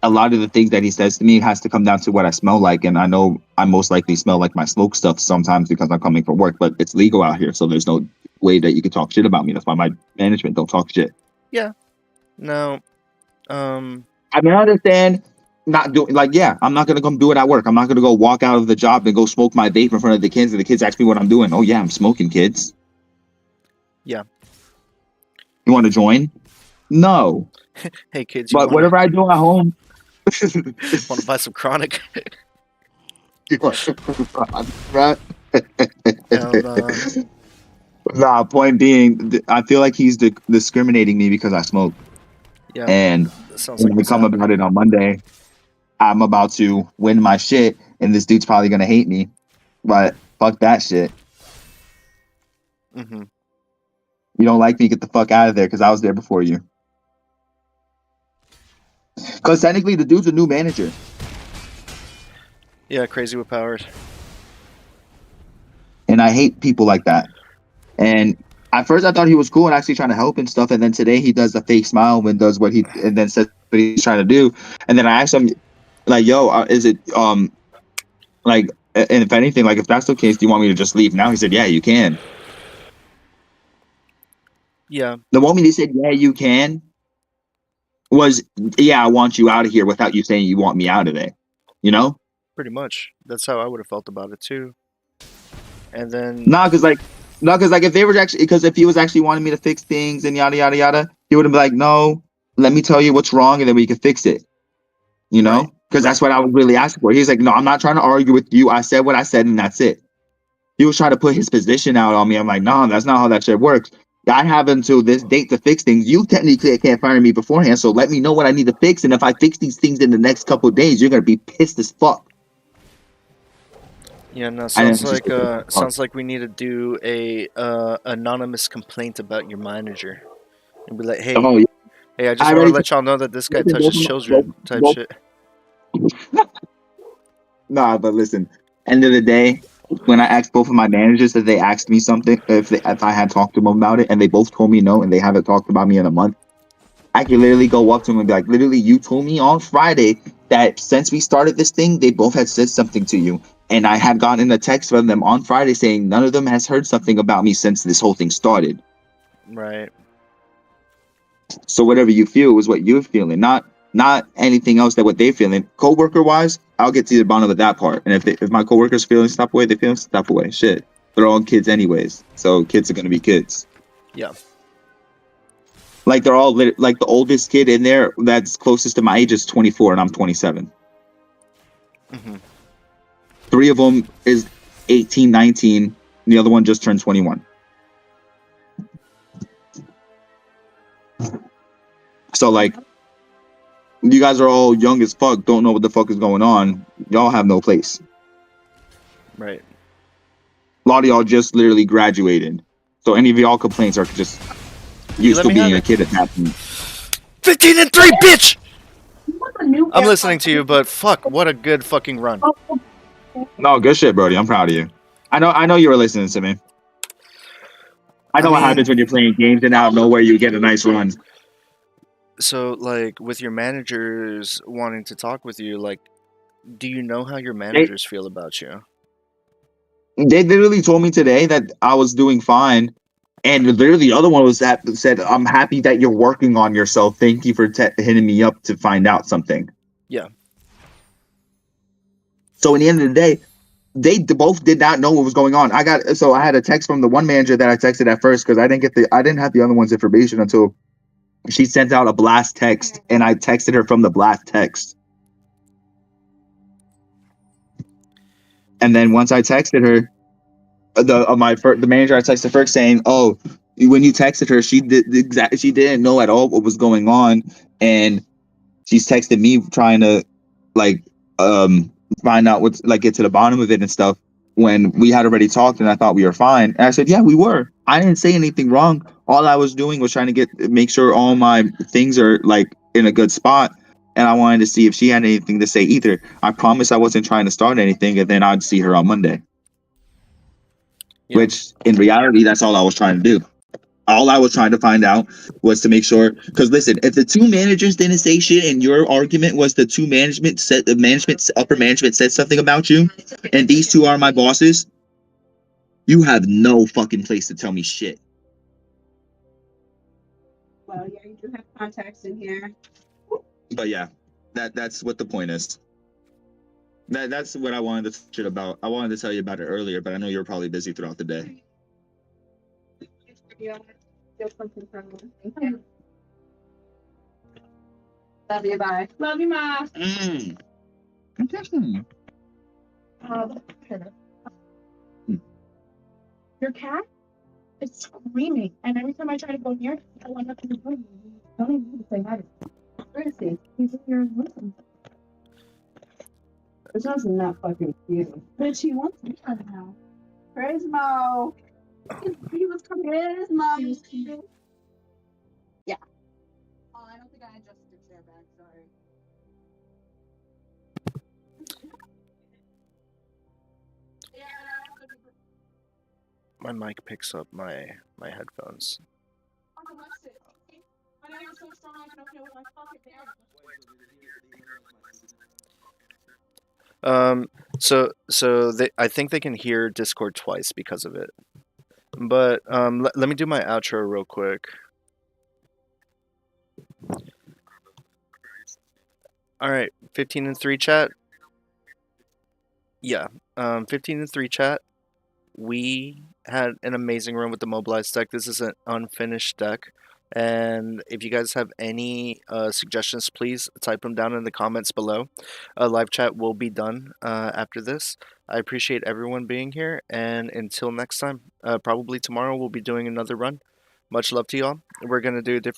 a lot of the things that he says to me has to come down to what I smell like. And I know I most likely smell like my smoke stuff sometimes because I'm coming from work, but it's legal out here. So there's no way that you can talk shit about me. That's why my management don't talk shit. Yeah. No. I mean, I understand not doing like, yeah, I'm not going to come do it at work. I'm not going to go walk out of the job and go smoke my vape in front of the kids. And the kids ask me what I'm doing. Oh, yeah, I'm smoking, kids. Yeah. You want to join? No. Hey, kids, you But want whatever I do at home. to buy some chronic? Right? And, Nah, point being, I feel like he's discriminating me because I smoke. yeah. And That sounds when like we what's come happening. about it on Monday, I'm about to win my shit, and this dude's probably gonna hate me. But fuck that shit. Mm-hmm. You don't like me? Get the fuck out of there, because I was there before you. Because technically, the dude's a new manager. Yeah, crazy with powers. and I hate people like that. And at first, I thought he was cool and actually trying to help and stuff. And then today, he does the fake smile and does what he and then says what he's trying to do. And then I asked him, like, "Yo, is it like, and if anything, like, if that's the case, do you want me to just leave now?" He said, "Yeah, you can." Yeah, The moment he said, "Yeah, you can," was, "Yeah, I want you out of here," without you saying you want me out of it. You know? pretty much. That's how I would have felt about it too. And then, Nah, because like, no, because like if they were actually, because if he was actually wanting me to fix things and yada yada yada, he would have been like, "No, let me tell you what's wrong, and then we can fix it." You right, know? Because that's right. what I was really asking for. He's like, "No, I'm not trying to argue with you. I said what I said, and that's it." He was trying to put his position out on me. I'm like, "No, that's not how that shit works. I have until this date to fix things. You technically can't fire me beforehand, so let me know what I need to fix. And if I fix these things in the next couple of days, you're gonna be pissed as fuck." Yeah, no, And it's just fuck. sounds like we need to do a anonymous complaint about your manager and be like, Oh, hey, yeah. hey, I I just want to already let y'all know that this guy listen, both touches of my, both, children, type both, shit. nah, but listen, end of the day, when I asked both of my managers if they asked me something, if I had talked to them about it, and they both told me no, and they haven't talked about me in a month, I can literally go up to them and be like, literally, you told me on Friday that since we started this thing, they both had said something to you. And I had gotten a text from them on Friday saying none of them has heard something about me since this whole thing started. Right. So whatever you feel is what you're feeling, not anything else that what they're feeling. Coworker wise, I'll get to the bottom of that part. And if my coworkers feeling stop away, they feeling stop away. Shit, they're all kids anyways. So kids are gonna be kids. Yeah. Like they're all like the oldest kid in there that's closest to my age is 24 and I'm 27. Hmm. Three of them is 18, 19. And the other one just turned 21. So like you guys are all young as fuck, don't know what the fuck is going on. Y'all have no place. Right. A lot of y'all just literally graduated. So any of y'all complaints are just Can you you let still me have being a it? kid at that point. 15 and 3, bitch! I'm listening to you, but fuck, what a good fucking run. No, good shit, Brody. I'm proud of you. I know you were listening to me. I I know what happens mean, when you're playing games and out of nowhere you get a nice run. so like with your managers wanting to talk with you, like, do you know how your They managers feel about you? they literally told me today that I was doing fine. And literally the other one was that said, "I'm happy that you're working on yourself. Thank you for hitting me up to find out something." Yeah. So in the end of the day, both did not know what was going on. I had a text from the one manager that I texted at first because I didn't have the other one's information until she sent out a blast text and I texted her from the blast text. And then once I texted her, the manager I texted first saying, "Oh, when you texted her, she didn't know at all what was going on, and she's texted me trying to like um find out what's like get to the bottom of it and stuff when we had already talked and I thought we were fine." And I said, "Yeah, we were. I didn't say anything wrong. All I was doing was trying to make sure all my things are like in a good spot." And I wanted to see if she had anything to say either. I promised I wasn't trying to start anything, and then I'd see her on Monday. Yeah. Which in reality, that's all I was trying to do. All I was trying to find out was to make sure. Because listen, if the two managers didn't say shit, and your argument was the upper management said something about you, and these two are my bosses, you have no fucking place to tell me shit. Well, yeah, you do have contacts in here. But yeah, that's what the point is. That's what I wanted to shit about. I wanted to tell you about it earlier, but I know you're probably busy throughout the day. Yeah, feel something from me. Love you, bye. Love you, Ma. Mm. Mm. Um, your cat is screaming, and every time I try to go near it, I want nothing to do. Don't even need to say hi. Where is he? He's in here listening. This one's not fucking cute. But she wants me right now. Where's Mo? He was coming. Where's Mo? Yeah. Oh, I don't think I adjusted the chair back. Sorry. Yeah, and I also My mic picks up my headphones. Um, I think they can hear Discord twice because of it. But let me do my outro real quick. All right, 15-3 chat. Yeah, 15-3 chat. We had an amazing run with the Mobilize deck. This is an unfinished deck. And if you guys have any suggestions, please type them down in the comments below. Live chat will be done after this. I appreciate everyone being here. And until next time, probably tomorrow we'll be doing another run. Much love to y'all. We're going to do a different